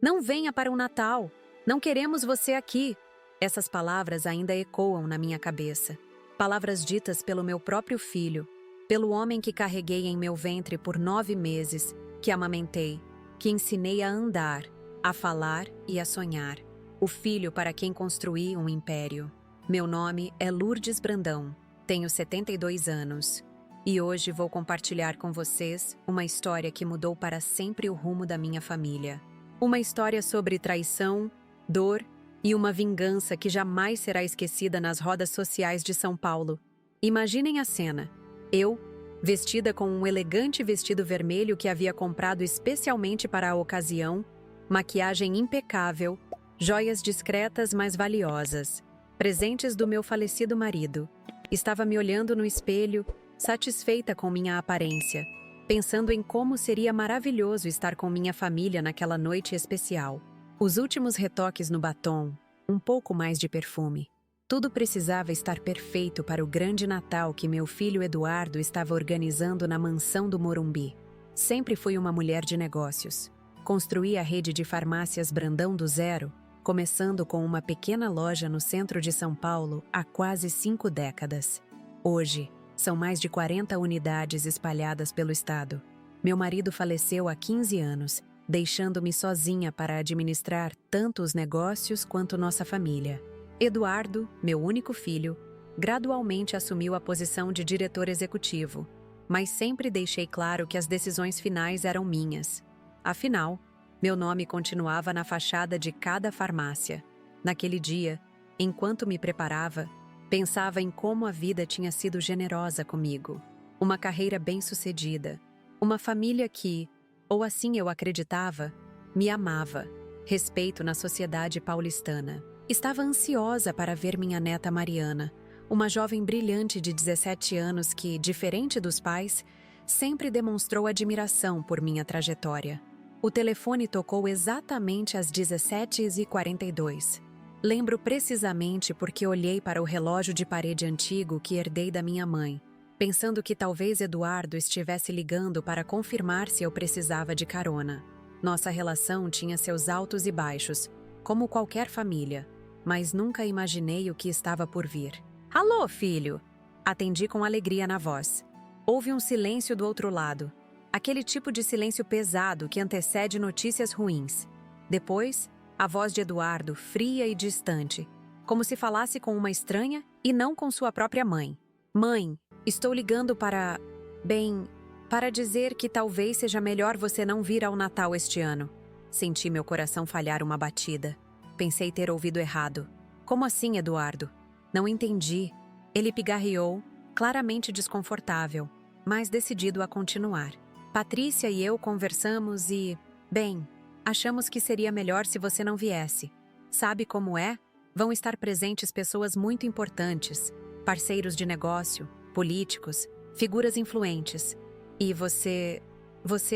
Não venha para o Natal! Não queremos você aqui! Essas palavras ainda ecoam na minha cabeça. Palavras ditas pelo meu próprio filho, pelo homem que carreguei em meu ventre por 9 meses, que amamentei, que ensinei a andar, a falar e a sonhar. O filho para quem construí um império. Meu nome é Lourdes Brandão, tenho 72 anos. E hoje vou compartilhar com vocês uma história que mudou para sempre o rumo da minha família. Uma história sobre traição, dor e uma vingança que jamais será esquecida nas rodas sociais de São Paulo. Imaginem a cena. Eu, vestida com um elegante vestido vermelho que havia comprado especialmente para a ocasião, maquiagem impecável, joias discretas mas valiosas, presentes do meu falecido marido. Estava me olhando no espelho, satisfeita com minha aparência, pensando em como seria maravilhoso estar com minha família naquela noite especial. Os últimos retoques no batom, um pouco mais de perfume. Tudo precisava estar perfeito para o grande Natal que meu filho Eduardo estava organizando na mansão do Morumbi. Sempre fui uma mulher de negócios. Construí a rede de farmácias Brandão do zero, começando com uma pequena loja no centro de São Paulo há quase 5 décadas. Hoje, são mais de 40 unidades espalhadas pelo estado. Meu marido faleceu há 15 anos, deixando-me sozinha para administrar tanto os negócios quanto nossa família. Eduardo, meu único filho, gradualmente assumiu a posição de diretor executivo, mas sempre deixei claro que as decisões finais eram minhas. Afinal, meu nome continuava na fachada de cada farmácia. Naquele dia, enquanto me preparava, pensava em como a vida tinha sido generosa comigo. Uma carreira bem-sucedida, uma família que, ou assim eu acreditava, me amava, respeito na sociedade paulistana. Estava ansiosa para ver minha neta Mariana, uma jovem brilhante de 17 anos que, diferente dos pais, sempre demonstrou admiração por minha trajetória. O telefone tocou exatamente às 17h42. Lembro precisamente porque olhei para o relógio de parede antigo que herdei da minha mãe, pensando que talvez Eduardo estivesse ligando para confirmar se eu precisava de carona. Nossa relação tinha seus altos e baixos, como qualquer família, mas nunca imaginei o que estava por vir. "Alô, filho!" Atendi com alegria na voz. Houve um silêncio do outro lado, aquele tipo de silêncio pesado que antecede notícias ruins. Depois, a voz de Eduardo, fria e distante, como se falasse com uma estranha e não com sua própria mãe. "Mãe, estou ligando para... para dizer que talvez seja melhor você não vir ao Natal este ano." Senti meu coração falhar uma batida. Pensei ter ouvido errado. "Como assim, Eduardo?" Não entendi. Ele pigarreou, claramente desconfortável, mas decidido a continuar. "Patrícia e eu conversamos e... achamos que seria melhor se você não viesse. Sabe como é? Vão estar presentes pessoas muito importantes, parceiros de negócio, políticos, figuras influentes. E você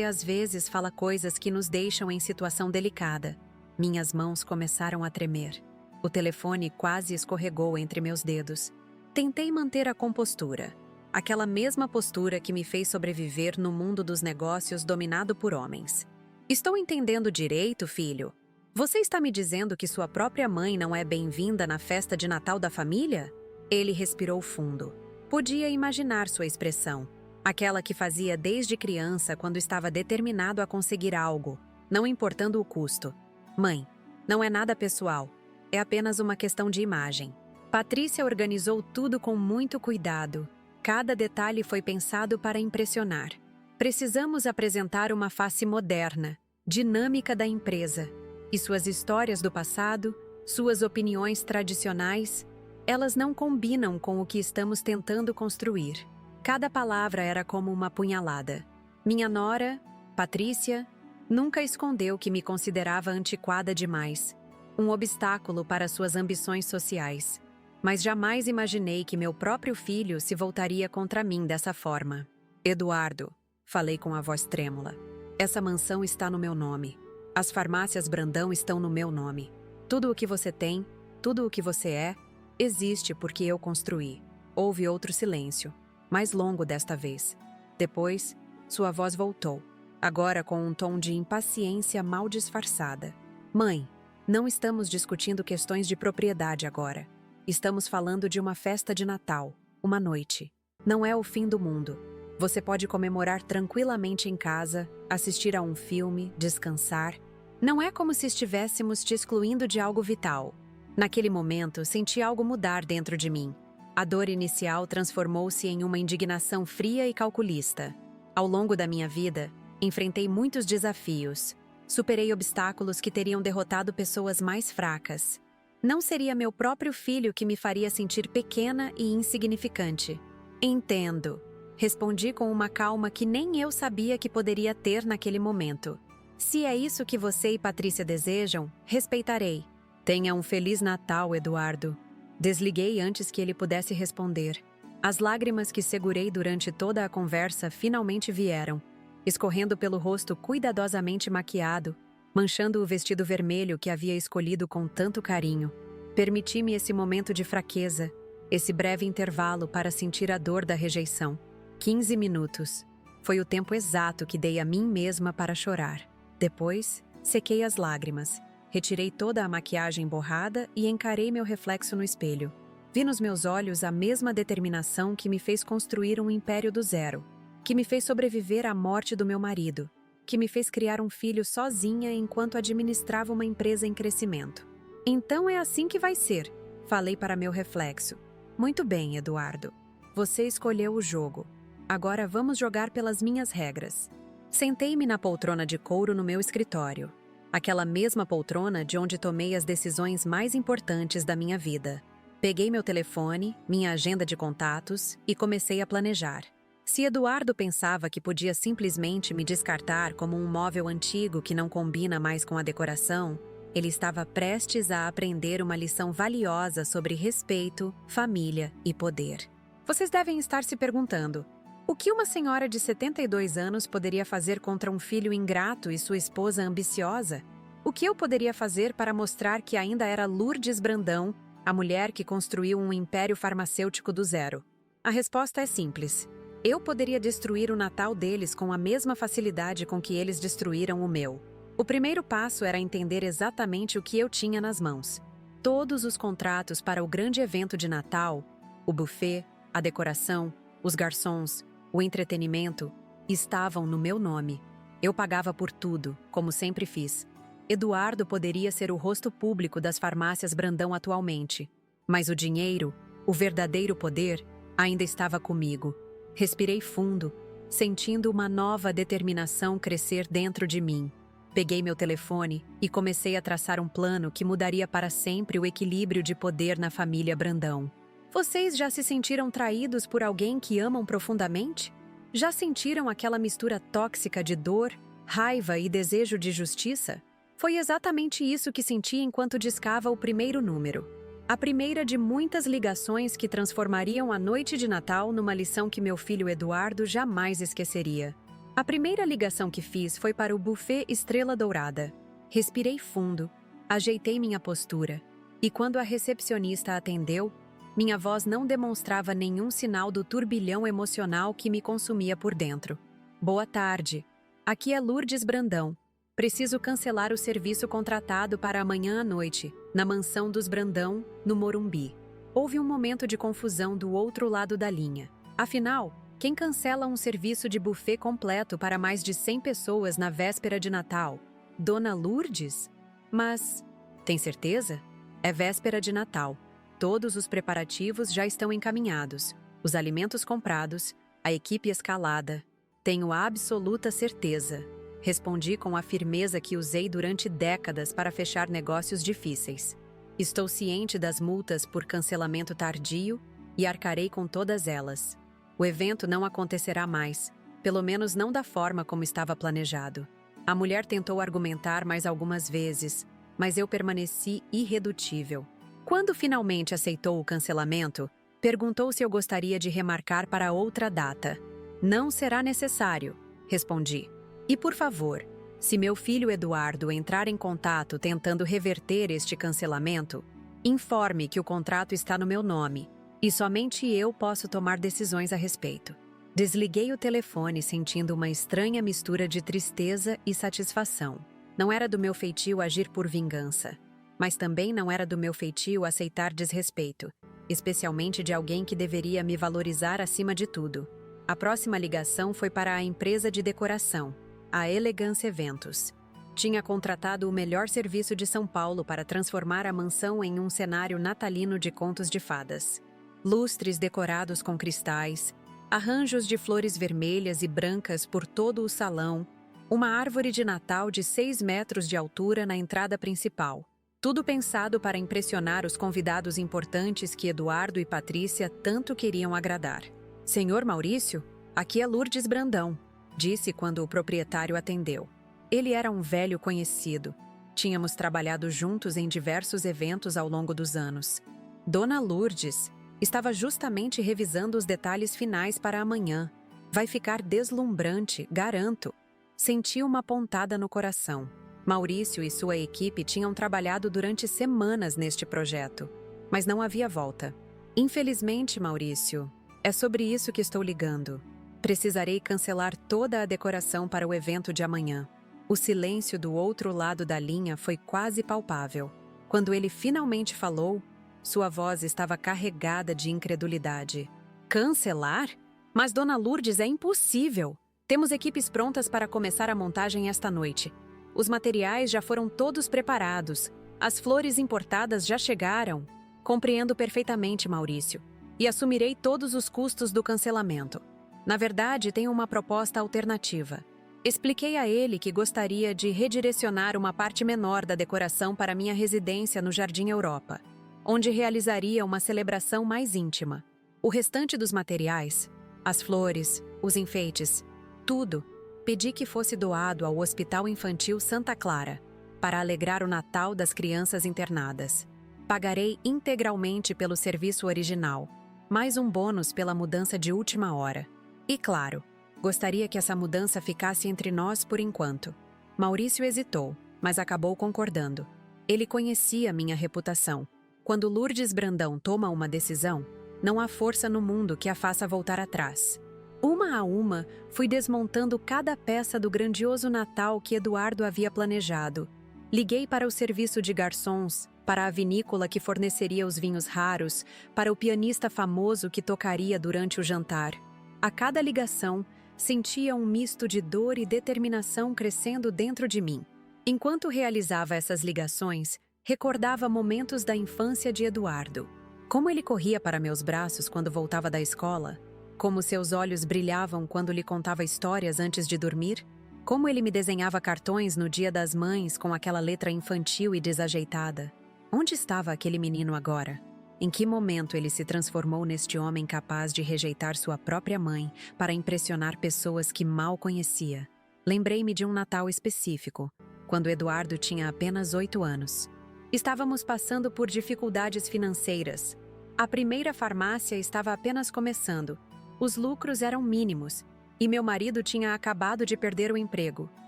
às vezes fala coisas que nos deixam em situação delicada." Minhas mãos começaram a tremer. O telefone quase escorregou entre meus dedos. Tentei manter a compostura, aquela mesma postura que me fez sobreviver no mundo dos negócios dominado por homens. "Estou entendendo direito, filho? Você está me dizendo que sua própria mãe não é bem-vinda na festa de Natal da família?" Ele respirou fundo. Podia imaginar sua expressão, aquela que fazia desde criança quando estava determinado a conseguir algo, não importando o custo. "Mãe, não é nada pessoal, é apenas uma questão de imagem." Patrícia organizou tudo com muito cuidado. Cada detalhe foi pensado para impressionar. "Precisamos apresentar uma face moderna, dinâmica da empresa. E suas histórias do passado, suas opiniões tradicionais, elas não combinam com o que estamos tentando construir." Cada palavra era como uma punhalada. Minha nora, Patrícia, nunca escondeu que me considerava antiquada demais, um obstáculo para suas ambições sociais. Mas jamais imaginei que meu próprio filho se voltaria contra mim dessa forma. "Eduardo", falei com a voz trêmula, "essa mansão está no meu nome. As farmácias Brandão estão no meu nome. Tudo o que você tem, tudo o que você é, existe porque eu construí." Houve outro silêncio, mais longo desta vez. Depois, sua voz voltou, agora com um tom de impaciência mal disfarçada. Mãe, não estamos discutindo questões de propriedade agora. Estamos falando de uma festa de Natal, uma noite. Não é o fim do mundo. Você pode comemorar tranquilamente em casa, assistir a um filme, descansar. Não é como se estivéssemos te excluindo de algo vital. Naquele momento, senti algo mudar dentro de mim. A dor inicial transformou-se em uma indignação fria e calculista. Ao longo da minha vida, enfrentei muitos desafios. Superei obstáculos que teriam derrotado pessoas mais fracas. Não seria meu próprio filho que me faria sentir pequena e insignificante. Entendo. Respondi com uma calma que nem eu sabia que poderia ter naquele momento. Se é isso que você e Patrícia desejam, respeitarei. Tenha um Feliz Natal, Eduardo. Desliguei antes que ele pudesse responder. As lágrimas que segurei durante toda a conversa finalmente vieram, escorrendo pelo rosto cuidadosamente maquiado, manchando o vestido vermelho que havia escolhido com tanto carinho. Permiti-me esse momento de fraqueza, esse breve intervalo para sentir a dor da rejeição. 15 minutos. Foi o tempo exato que dei a mim mesma para chorar. Depois, sequei as lágrimas, retirei toda a maquiagem borrada e encarei meu reflexo no espelho. Vi nos meus olhos a mesma determinação que me fez construir um império do zero, que me fez sobreviver à morte do meu marido, que me fez criar um filho sozinha enquanto administrava uma empresa em crescimento. Então é assim que vai ser, falei para meu reflexo. Muito bem, Eduardo. Você escolheu o jogo. Agora vamos jogar pelas minhas regras. Sentei-me na poltrona de couro no meu escritório. Aquela mesma poltrona de onde tomei as decisões mais importantes da minha vida. Peguei meu telefone, minha agenda de contatos e comecei a planejar. Se Eduardo pensava que podia simplesmente me descartar como um móvel antigo que não combina mais com a decoração, ele estava prestes a aprender uma lição valiosa sobre respeito, família e poder. Vocês devem estar se perguntando: o que uma senhora de 72 anos poderia fazer contra um filho ingrato e sua esposa ambiciosa? O que eu poderia fazer para mostrar que ainda era Lourdes Brandão, a mulher que construiu um império farmacêutico do zero? A resposta é simples. Eu poderia destruir o Natal deles com a mesma facilidade com que eles destruíram o meu. O primeiro passo era entender exatamente o que eu tinha nas mãos. Todos os contratos para o grande evento de Natal, o buffet, a decoração, os garçons, o entretenimento, estavam no meu nome. Eu pagava por tudo, como sempre fiz. Eduardo poderia ser o rosto público das farmácias Brandão atualmente, mas o dinheiro, o verdadeiro poder, ainda estava comigo. Respirei fundo, sentindo uma nova determinação crescer dentro de mim. Peguei meu telefone e comecei a traçar um plano que mudaria para sempre o equilíbrio de poder na família Brandão. Vocês já se sentiram traídos por alguém que amam profundamente? Já sentiram aquela mistura tóxica de dor, raiva e desejo de justiça? Foi exatamente isso que senti enquanto discava o primeiro número. A primeira de muitas ligações que transformariam a noite de Natal numa lição que meu filho Eduardo jamais esqueceria. A primeira ligação que fiz foi para o buffet Estrela Dourada. Respirei fundo, ajeitei minha postura, e quando a recepcionista atendeu, minha voz não demonstrava nenhum sinal do turbilhão emocional que me consumia por dentro. Boa tarde. Aqui é Lourdes Brandão. Preciso cancelar o serviço contratado para amanhã à noite, na mansão dos Brandão, no Morumbi. Houve um momento de confusão do outro lado da linha. Afinal, quem cancela um serviço de buffet completo para mais de 100 pessoas na véspera de Natal? Dona Lourdes? Mas, tem certeza? É véspera de Natal. Todos os preparativos já estão encaminhados, os alimentos comprados, a equipe escalada. Tenho absoluta certeza. Respondi com a firmeza que usei durante décadas para fechar negócios difíceis. Estou ciente das multas por cancelamento tardio e arcarei com todas elas. O evento não acontecerá mais, pelo menos não da forma como estava planejado. A mulher tentou argumentar mais algumas vezes, mas eu permaneci irredutível. Quando finalmente aceitou o cancelamento, perguntou se eu gostaria de remarcar para outra data. Não será necessário, respondi. E por favor, se meu filho Eduardo entrar em contato tentando reverter este cancelamento, informe que o contrato está no meu nome e somente eu posso tomar decisões a respeito. Desliguei o telefone sentindo uma estranha mistura de tristeza e satisfação. Não era do meu feitio agir por vingança, mas também não era do meu feitio aceitar desrespeito, especialmente de alguém que deveria me valorizar acima de tudo. A próxima ligação foi para a empresa de decoração, a Elegance Eventos. Tinha contratado o melhor serviço de São Paulo para transformar a mansão em um cenário natalino de contos de fadas. Lustres decorados com cristais, arranjos de flores vermelhas e brancas por todo o salão, uma árvore de Natal de 6 metros de altura na entrada principal. Tudo pensado para impressionar os convidados importantes que Eduardo e Patrícia tanto queriam agradar. "Senhor Maurício, aqui é Lourdes Brandão", disse quando o proprietário atendeu. Ele era um velho conhecido. Tínhamos trabalhado juntos em diversos eventos ao longo dos anos. Dona Lourdes estava justamente revisando os detalhes finais para amanhã. "Vai ficar deslumbrante, garanto." Senti uma pontada no coração. Maurício e sua equipe tinham trabalhado durante semanas neste projeto, mas não havia volta. "Infelizmente, Maurício, é sobre isso que estou ligando. Precisarei cancelar toda a decoração para o evento de amanhã." O silêncio do outro lado da linha foi quase palpável. Quando ele finalmente falou, sua voz estava carregada de incredulidade. "Cancelar? Mas Dona Lourdes, é impossível! Temos equipes prontas para começar a montagem esta noite. Os materiais já foram todos preparados. As flores importadas já chegaram." "Compreendo perfeitamente, Maurício, e assumirei todos os custos do cancelamento. Na verdade, tenho uma proposta alternativa." Expliquei a ele que gostaria de redirecionar uma parte menor da decoração para minha residência no Jardim Europa, onde realizaria uma celebração mais íntima. O restante dos materiais, as flores, os enfeites, tudo, pedi que fosse doado ao Hospital Infantil Santa Clara, para alegrar o Natal das crianças internadas. Pagarei integralmente pelo serviço original, mais um bônus pela mudança de última hora. E claro, gostaria que essa mudança ficasse entre nós por enquanto. Maurício hesitou, mas acabou concordando. Ele conhecia minha reputação. Quando Lourdes Brandão toma uma decisão, não há força no mundo que a faça voltar atrás. Uma a uma, fui desmontando cada peça do grandioso Natal que Eduardo havia planejado. Liguei para o serviço de garçons, para a vinícola que forneceria os vinhos raros, para o pianista famoso que tocaria durante o jantar. A cada ligação, sentia um misto de dor e determinação crescendo dentro de mim. Enquanto realizava essas ligações, recordava momentos da infância de Eduardo. Como ele corria para meus braços quando voltava da escola, como seus olhos brilhavam quando lhe contava histórias antes de dormir, como ele me desenhava cartões no Dia das Mães com aquela letra infantil e desajeitada. Onde estava aquele menino agora? Em que momento ele se transformou neste homem capaz de rejeitar sua própria mãe para impressionar pessoas que mal conhecia? Lembrei-me de um Natal específico, quando Eduardo tinha apenas 8 anos. Estávamos passando por dificuldades financeiras. A primeira farmácia estava apenas começando. Os lucros eram mínimos, e meu marido tinha acabado de perder o emprego.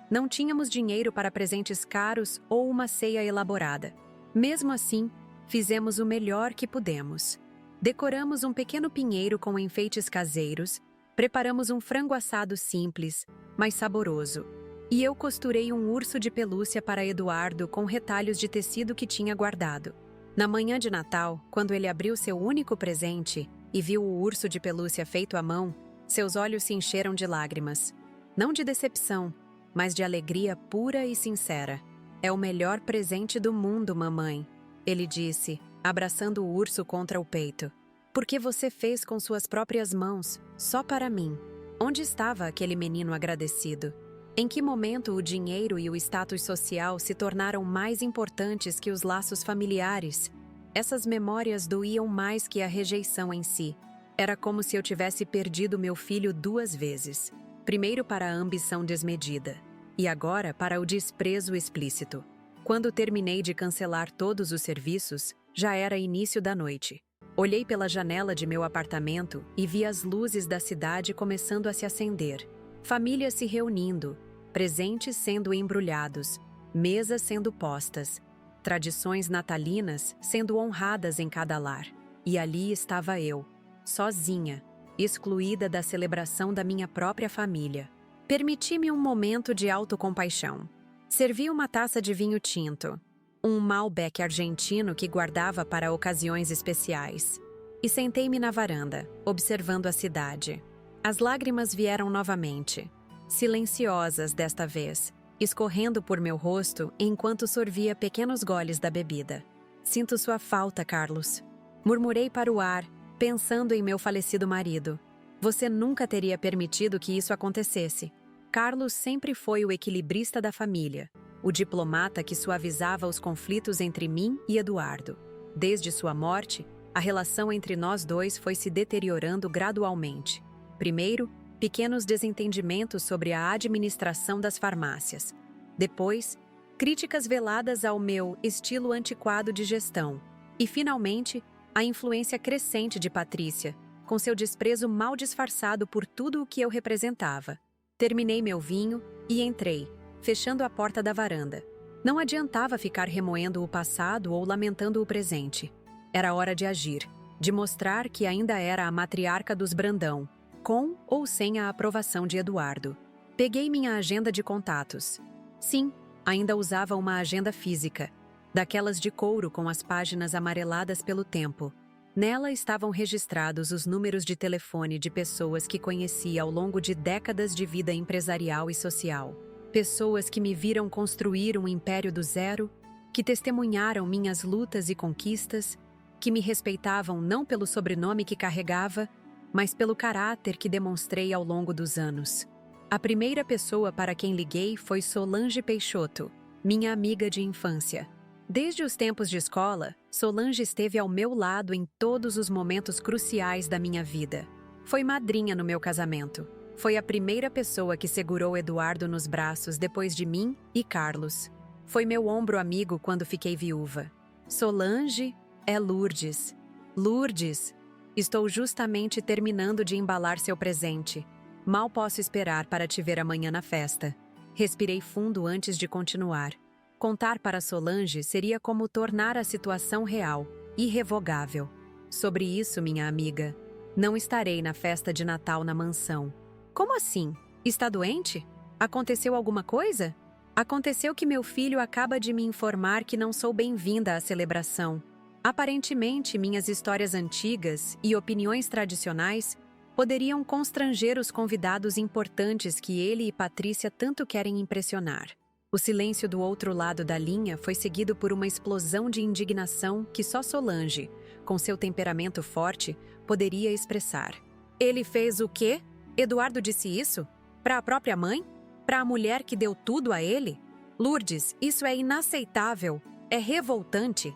Não tínhamos dinheiro para presentes caros ou uma ceia elaborada. Mesmo assim, fizemos o melhor que pudemos. Decoramos um pequeno pinheiro com enfeites caseiros, preparamos um frango assado simples, mas saboroso, e eu costurei um urso de pelúcia para Eduardo com retalhos de tecido que tinha guardado. Na manhã de Natal, quando ele abriu seu único presente e viu o urso de pelúcia feito à mão, seus olhos se encheram de lágrimas. Não de decepção, mas de alegria pura e sincera. "É o melhor presente do mundo, mamãe", ele disse, abraçando o urso contra o peito. "Porque você fez com suas próprias mãos, só para mim." Onde estava aquele menino agradecido? Em que momento o dinheiro e o status social se tornaram mais importantes que os laços familiares? Essas memórias doíam mais que a rejeição em si. Era como se eu tivesse perdido meu filho 2 vezes. Primeiro para a ambição desmedida, e agora para o desprezo explícito. Quando terminei de cancelar todos os serviços, já era início da noite. Olhei pela janela de meu apartamento e vi as luzes da cidade começando a se acender. Famílias se reunindo, presentes sendo embrulhados, mesas sendo postas, tradições natalinas sendo honradas em cada lar. E ali estava eu, sozinha, excluída da celebração da minha própria família. Permiti-me um momento de autocompaixão. Servi uma taça de vinho tinto, um Malbec argentino que guardava para ocasiões especiais, e sentei-me na varanda, observando a cidade. As lágrimas vieram novamente, silenciosas desta vez, escorrendo por meu rosto enquanto sorvia pequenos goles da bebida. Sinto sua falta, Carlos. Murmurei para o ar, pensando em meu falecido marido. Você nunca teria permitido que isso acontecesse. Carlos sempre foi o equilibrista da família, o diplomata que suavizava os conflitos entre mim e Eduardo. Desde sua morte, a relação entre nós dois foi se deteriorando gradualmente. Primeiro, pequenos desentendimentos sobre a administração das farmácias. Depois, críticas veladas ao meu estilo antiquado de gestão. E, finalmente, a influência crescente de Patrícia, com seu desprezo mal disfarçado por tudo o que eu representava. Terminei meu vinho e entrei, fechando a porta da varanda. Não adiantava ficar remoendo o passado ou lamentando o presente. Era hora de agir, de mostrar que ainda era a matriarca dos Brandão, com ou sem a aprovação de Eduardo. Peguei minha agenda de contatos. Sim, ainda usava uma agenda física, daquelas de couro com as páginas amareladas pelo tempo. Nela estavam registrados os números de telefone de pessoas que conheci ao longo de décadas de vida empresarial e social. Pessoas que me viram construir um império do zero, que testemunharam minhas lutas e conquistas, que me respeitavam não pelo sobrenome que carregava, mas pelo caráter que demonstrei ao longo dos anos. A primeira pessoa para quem liguei foi Solange Peixoto, minha amiga de infância. Desde os tempos de escola, Solange esteve ao meu lado em todos os momentos cruciais da minha vida. Foi madrinha no meu casamento. Foi a primeira pessoa que segurou Eduardo nos braços depois de mim e Carlos. Foi meu ombro amigo quando fiquei viúva. Solange é Lourdes. Lourdes, estou justamente terminando de embalar seu presente. Mal posso esperar para te ver amanhã na festa. Respirei fundo antes de continuar. Contar para Solange seria como tornar a situação real, irrevogável. Sobre isso, minha amiga, não estarei na festa de Natal na mansão. Como assim? Está doente? Aconteceu alguma coisa? Aconteceu que meu filho acaba de me informar que não sou bem-vinda à celebração. Aparentemente, minhas histórias antigas e opiniões tradicionais poderiam constranger os convidados importantes que ele e Patrícia tanto querem impressionar. O silêncio do outro lado da linha foi seguido por uma explosão de indignação que só Solange, com seu temperamento forte, poderia expressar. Ele fez o quê? Eduardo disse isso? Para a própria mãe? Para a mulher que deu tudo a ele? Lourdes, isso é inaceitável. É revoltante.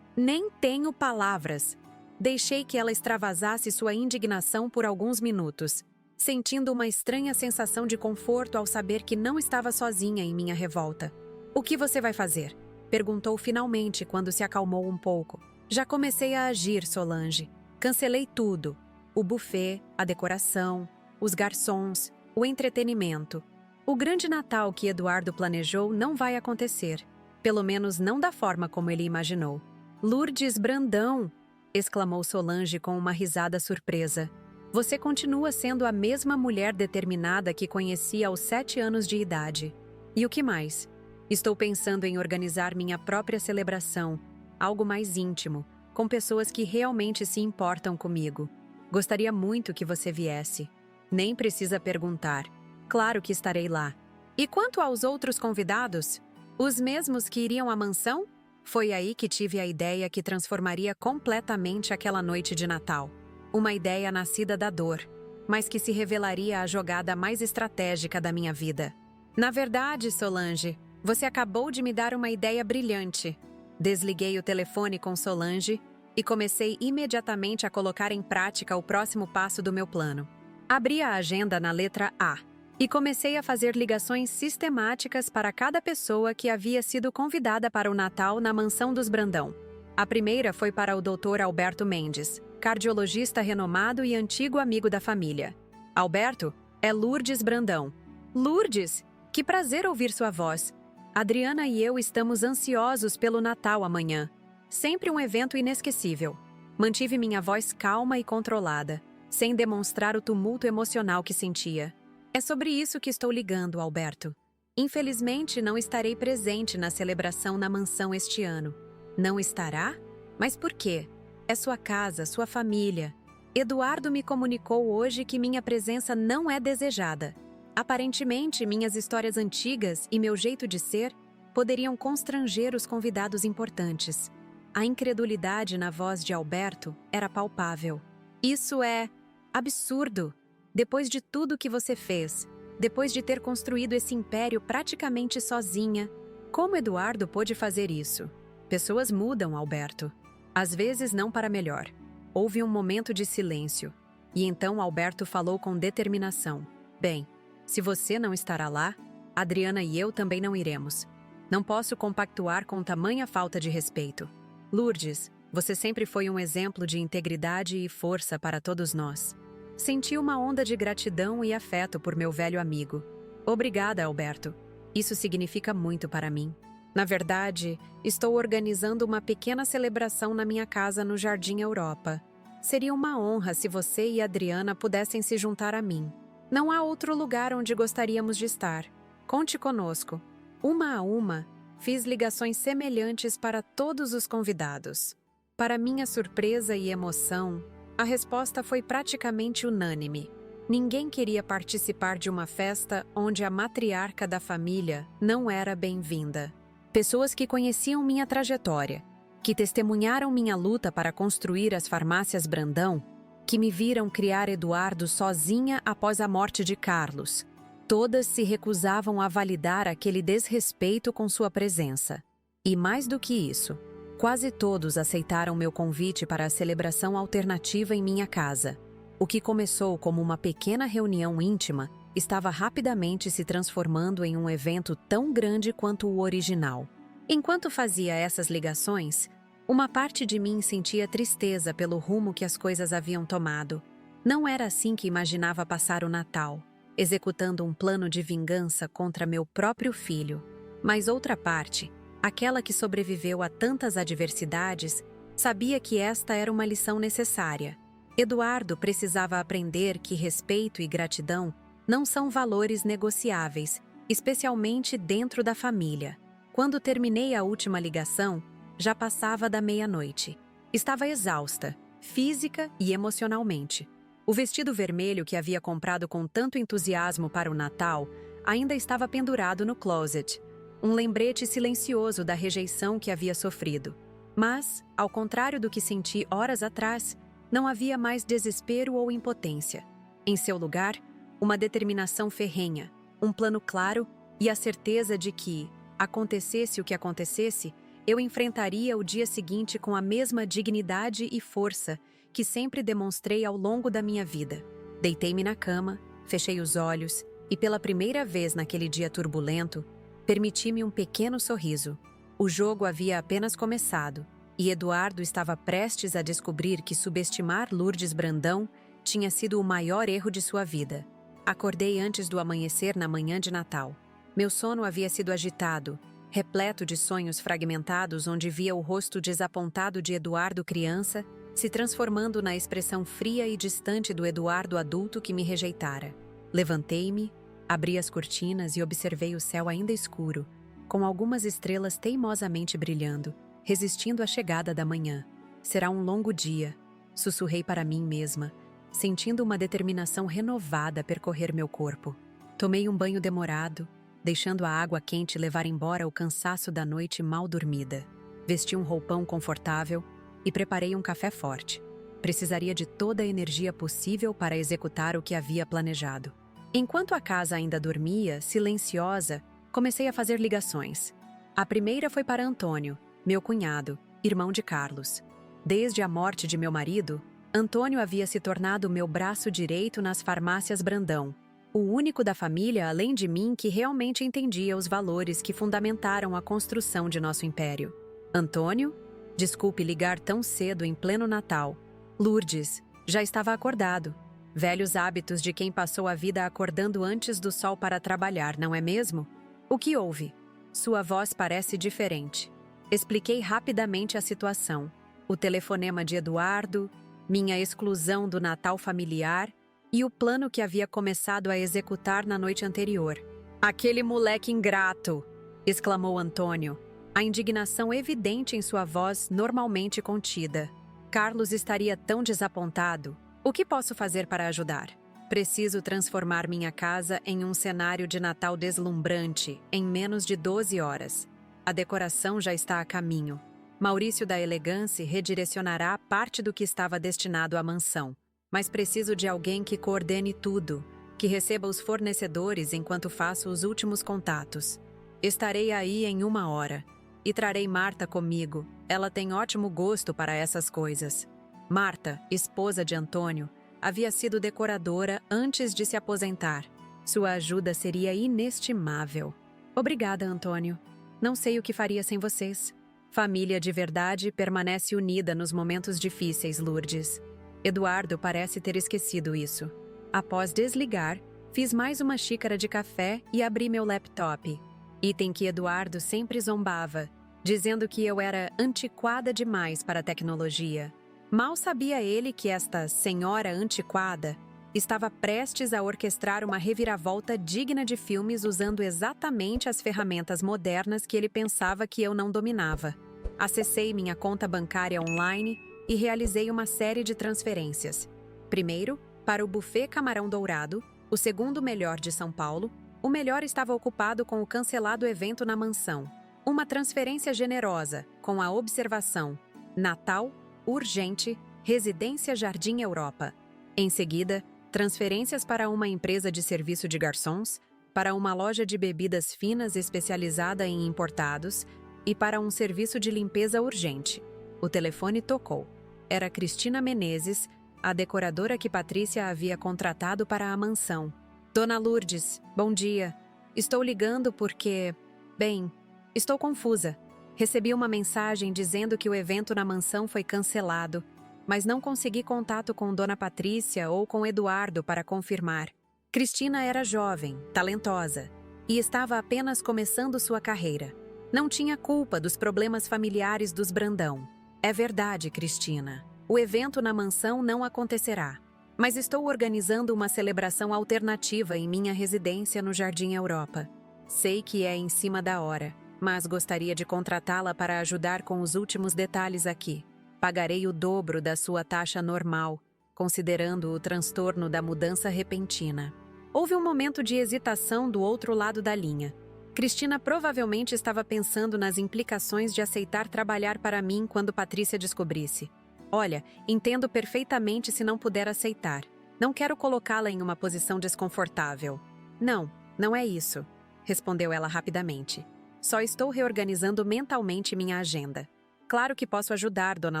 Nem tenho palavras. Deixei que ela extravasasse sua indignação por alguns minutos, sentindo uma estranha sensação de conforto ao saber que não estava sozinha em minha revolta. O que você vai fazer? Perguntou finalmente quando se acalmou um pouco. Já comecei a agir, Solange. Cancelei tudo. O buffet, a decoração, os garçons, o entretenimento. O grande Natal que Eduardo planejou não vai acontecer. Pelo menos não da forma como ele imaginou. Lourdes Brandão! Exclamou Solange com uma risada surpresa. Você continua sendo a mesma mulher determinada que conheci aos 7 anos de idade. E o que mais? Estou pensando em organizar minha própria celebração, algo mais íntimo, com pessoas que realmente se importam comigo. Gostaria muito que você viesse. Nem precisa perguntar. Claro que estarei lá. E quanto aos outros convidados? Os mesmos que iriam à mansão? Foi aí que tive a ideia que transformaria completamente aquela noite de Natal. Uma ideia nascida da dor, mas que se revelaria a jogada mais estratégica da minha vida. Na verdade, Solange, você acabou de me dar uma ideia brilhante. Desliguei o telefone com Solange e comecei imediatamente a colocar em prática o próximo passo do meu plano. Abri a agenda na letra A e comecei a fazer ligações sistemáticas para cada pessoa que havia sido convidada para o Natal na mansão dos Brandão. A primeira foi para o Dr. Alberto Mendes, cardiologista renomado e antigo amigo da família. Alberto, é Lourdes Brandão. Lourdes, que prazer ouvir sua voz. Adriana e eu estamos ansiosos pelo Natal amanhã. Sempre um evento inesquecível. Mantive minha voz calma e controlada, sem demonstrar o tumulto emocional que sentia. É sobre isso que estou ligando, Alberto. Infelizmente, não estarei presente na celebração na mansão este ano. Não estará? Mas por quê? É sua casa, sua família. Eduardo me comunicou hoje que minha presença não é desejada. Aparentemente, minhas histórias antigas e meu jeito de ser poderiam constranger os convidados importantes. A incredulidade na voz de Alberto era palpável. Isso é absurdo. Depois de tudo que você fez, depois de ter construído esse império praticamente sozinha, como Eduardo pôde fazer isso? Pessoas mudam, Alberto. Às vezes não para melhor. Houve um momento de silêncio. E então Alberto falou com determinação. Bem, se você não estará lá, Adriana e eu também não iremos. Não posso compactuar com tamanha falta de respeito. Lourdes, você sempre foi um exemplo de integridade e força para todos nós. Senti uma onda de gratidão e afeto por meu velho amigo. Obrigada, Alberto. Isso significa muito para mim. Na verdade, estou organizando uma pequena celebração na minha casa no Jardim Europa. Seria uma honra se você e Adriana pudessem se juntar a mim. Não há outro lugar onde gostaríamos de estar. Conte conosco. Uma a uma, fiz ligações semelhantes para todos os convidados. Para minha surpresa e emoção, a resposta foi praticamente unânime. Ninguém queria participar de uma festa onde a matriarca da família não era bem-vinda. Pessoas que conheciam minha trajetória, que testemunharam minha luta para construir as farmácias Brandão, que me viram criar Eduardo sozinha após a morte de Carlos. Todas se recusavam a validar aquele desrespeito com sua presença. E mais do que isso, quase todos aceitaram meu convite para a celebração alternativa em minha casa. O que começou como uma pequena reunião íntima estava rapidamente se transformando em um evento tão grande quanto o original. Enquanto fazia essas ligações, uma parte de mim sentia tristeza pelo rumo que as coisas haviam tomado. Não era assim que imaginava passar o Natal, executando um plano de vingança contra meu próprio filho. Mas outra parte, aquela que sobreviveu a tantas adversidades, sabia que esta era uma lição necessária. Eduardo precisava aprender que respeito e gratidão não são valores negociáveis, especialmente dentro da família. Quando terminei a última ligação, já passava da meia-noite. Estava exausta, física e emocionalmente. O vestido vermelho que havia comprado com tanto entusiasmo para o Natal ainda estava pendurado no closet, um lembrete silencioso da rejeição que havia sofrido. Mas, ao contrário do que senti horas atrás, não havia mais desespero ou impotência. Em seu lugar, uma determinação ferrenha, um plano claro e a certeza de que, acontecesse o que acontecesse, eu enfrentaria o dia seguinte com a mesma dignidade e força que sempre demonstrei ao longo da minha vida. Deitei-me na cama, fechei os olhos e, pela primeira vez naquele dia turbulento, permiti-me um pequeno sorriso. O jogo havia apenas começado e Eduardo estava prestes a descobrir que subestimar Lourdes Brandão tinha sido o maior erro de sua vida. Acordei antes do amanhecer na manhã de Natal. Meu sono havia sido agitado, repleto de sonhos fragmentados onde via o rosto desapontado de Eduardo criança se transformando na expressão fria e distante do Eduardo adulto que me rejeitara. Levantei-me, abri as cortinas e observei o céu ainda escuro, com algumas estrelas teimosamente brilhando, resistindo à chegada da manhã. Será um longo dia, sussurrei para mim mesma, sentindo uma determinação renovada percorrer meu corpo. Tomei um banho demorado, deixando a água quente levar embora o cansaço da noite mal dormida. Vesti um roupão confortável e preparei um café forte. Precisaria de toda a energia possível para executar o que havia planejado. Enquanto a casa ainda dormia, silenciosa, comecei a fazer ligações. A primeira foi para Antônio, meu cunhado, irmão de Carlos. Desde a morte de meu marido, Antônio havia se tornado meu braço direito nas farmácias Brandão, o único da família além de mim que realmente entendia os valores que fundamentaram a construção de nosso império. Antônio, desculpe ligar tão cedo em pleno Natal. Lourdes, já estava acordado. Velhos hábitos de quem passou a vida acordando antes do sol para trabalhar, não é mesmo? O que houve? Sua voz parece diferente. Expliquei rapidamente a situação. O telefonema de Eduardo, minha exclusão do Natal familiar e o plano que havia começado a executar na noite anterior. Aquele moleque ingrato! Exclamou Antônio, a indignação evidente em sua voz normalmente contida. Carlos estaria tão desapontado. O que posso fazer para ajudar? Preciso transformar minha casa em um cenário de Natal deslumbrante em menos de 12 horas. A decoração já está a caminho. Maurício da Elegance redirecionará parte do que estava destinado à mansão. Mas preciso de alguém que coordene tudo, que receba os fornecedores enquanto faço os últimos contatos. Estarei aí em 1 hora. E trarei Marta comigo. Ela tem ótimo gosto para essas coisas. Marta, esposa de Antônio, havia sido decoradora antes de se aposentar. Sua ajuda seria inestimável. Obrigada, Antônio. Não sei o que faria sem vocês. Família de verdade permanece unida nos momentos difíceis, Lourdes. Eduardo parece ter esquecido isso. Após desligar, fiz mais uma xícara de café e abri meu laptop. Item que Eduardo sempre zombava, dizendo que eu era antiquada demais para a tecnologia. Mal sabia ele que esta senhora antiquada estava prestes a orquestrar uma reviravolta digna de filmes usando exatamente as ferramentas modernas que ele pensava que eu não dominava. Acessei minha conta bancária online e realizei uma série de transferências. Primeiro, para o Buffet Camarão Dourado, o segundo melhor de São Paulo. O melhor estava ocupado com o cancelado evento na mansão. Uma transferência generosa, com a observação: Natal, urgente, Residência Jardim Europa. Em seguida, transferências para uma empresa de serviço de garçons, para uma loja de bebidas finas especializada em importados e para um serviço de limpeza urgente. O telefone tocou. Era Cristina Menezes, a decoradora que Patrícia havia contratado para a mansão. Dona Lourdes, bom dia. Estou ligando porque... Bem, estou confusa. Recebi uma mensagem dizendo que o evento na mansão foi cancelado, mas não consegui contato com Dona Patrícia ou com Eduardo para confirmar. Cristina era jovem, talentosa, e estava apenas começando sua carreira. Não tinha culpa dos problemas familiares dos Brandão. É verdade, Cristina. O evento na mansão não acontecerá. Mas estou organizando uma celebração alternativa em minha residência no Jardim Europa. Sei que é em cima da hora, mas gostaria de contratá-la para ajudar com os últimos detalhes aqui. Pagarei o dobro da sua taxa normal, considerando o transtorno da mudança repentina. Houve um momento de hesitação do outro lado da linha. Cristina provavelmente estava pensando nas implicações de aceitar trabalhar para mim quando Patrícia descobrisse. Olha, entendo perfeitamente se não puder aceitar. Não quero colocá-la em uma posição desconfortável. Não, não é isso, respondeu ela rapidamente. Só estou reorganizando mentalmente minha agenda. Claro que posso ajudar, Dona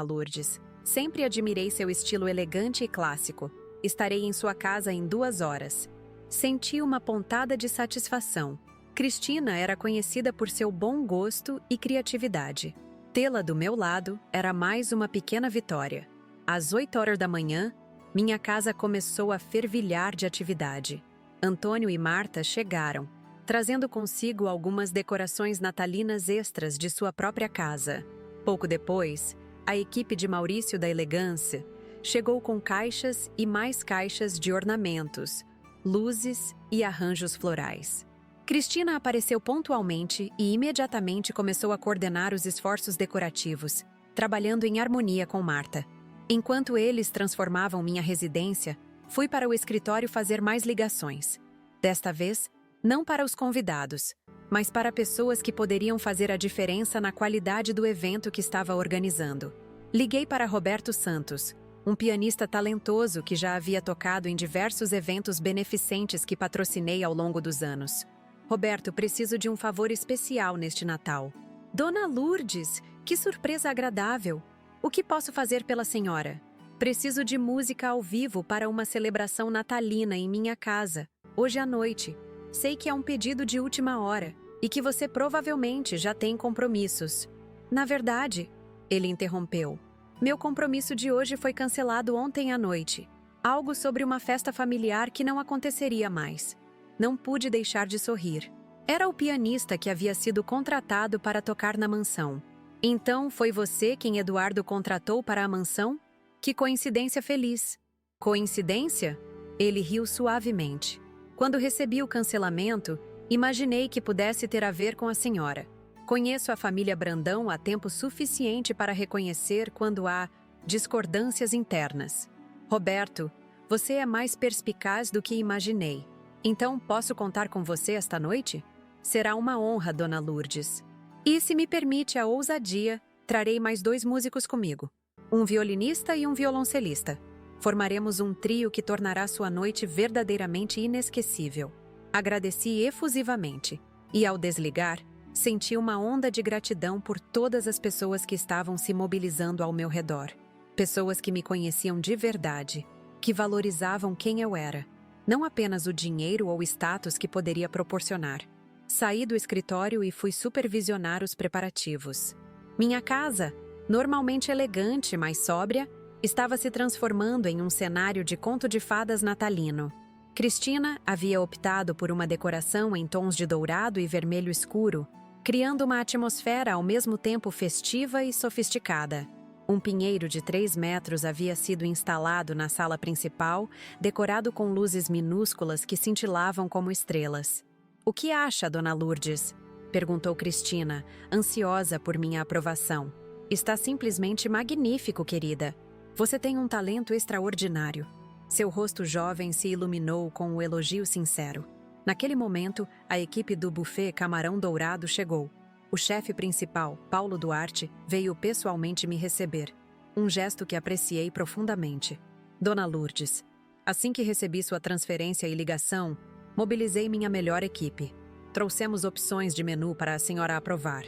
Lourdes. Sempre admirei seu estilo elegante e clássico. Estarei em sua casa em 2 horas. Senti uma pontada de satisfação. Cristina era conhecida por seu bom gosto e criatividade. Tê-la do meu lado era mais uma pequena vitória. Às 8 horas da manhã, minha casa começou a fervilhar de atividade. Antônio e Marta chegaram, trazendo consigo algumas decorações natalinas extras de sua própria casa. Pouco depois, a equipe de Maurício da Elegância chegou com caixas e mais caixas de ornamentos, luzes e arranjos florais. Cristina apareceu pontualmente e imediatamente começou a coordenar os esforços decorativos, trabalhando em harmonia com Marta. Enquanto eles transformavam minha residência, fui para o escritório fazer mais ligações. Desta vez, não para os convidados, mas para pessoas que poderiam fazer a diferença na qualidade do evento que estava organizando. Liguei para Roberto Santos, um pianista talentoso que já havia tocado em diversos eventos beneficentes que patrocinei ao longo dos anos. Roberto, preciso de um favor especial neste Natal. Dona Lourdes, que surpresa agradável! O que posso fazer pela senhora? Preciso de música ao vivo para uma celebração natalina em minha casa, hoje à noite. Sei que é um pedido de última hora e que você provavelmente já tem compromissos. Na verdade, ele interrompeu. Meu compromisso de hoje foi cancelado ontem à noite. Algo sobre uma festa familiar que não aconteceria mais. Não pude deixar de sorrir. Era o pianista que havia sido contratado para tocar na mansão. Então, foi você quem Eduardo contratou para a mansão? Que coincidência feliz. Coincidência? Ele riu suavemente. Quando recebi o cancelamento, Imaginei que pudesse ter a ver com a senhora. Conheço a família Brandão há tempo suficiente para reconhecer quando há discordâncias internas. Roberto, você é mais perspicaz do que imaginei. Então posso contar com você esta noite? Será uma honra, Dona Lourdes. E se me permite a ousadia, trarei mais 2 músicos comigo. Um violinista e um violoncelista. Formaremos um trio que tornará sua noite verdadeiramente inesquecível. Agradeci efusivamente e, ao desligar, senti uma onda de gratidão por todas as pessoas que estavam se mobilizando ao meu redor. Pessoas que me conheciam de verdade, que valorizavam quem eu era, não apenas o dinheiro ou status que poderia proporcionar. Saí do escritório e fui supervisionar os preparativos. Minha casa, normalmente elegante, mas sóbria, estava se transformando em um cenário de conto de fadas natalino. Cristina havia optado por uma decoração em tons de dourado e vermelho escuro, criando uma atmosfera ao mesmo tempo festiva e sofisticada. Um pinheiro de 3 metros havia sido instalado na sala principal, decorado com luzes minúsculas que cintilavam como estrelas. "O que acha, Dona Lourdes?" perguntou Cristina, ansiosa por minha aprovação. "Está simplesmente magnífico, querida. Você tem um talento extraordinário." Seu rosto jovem se iluminou com um elogio sincero. Naquele momento, a equipe do buffet Camarão Dourado chegou. O chefe principal, Paulo Duarte, veio pessoalmente me receber. Um gesto que apreciei profundamente. "Dona Lourdes, assim que recebi sua transferência e ligação, mobilizei minha melhor equipe. Trouxemos opções de menu para a senhora aprovar.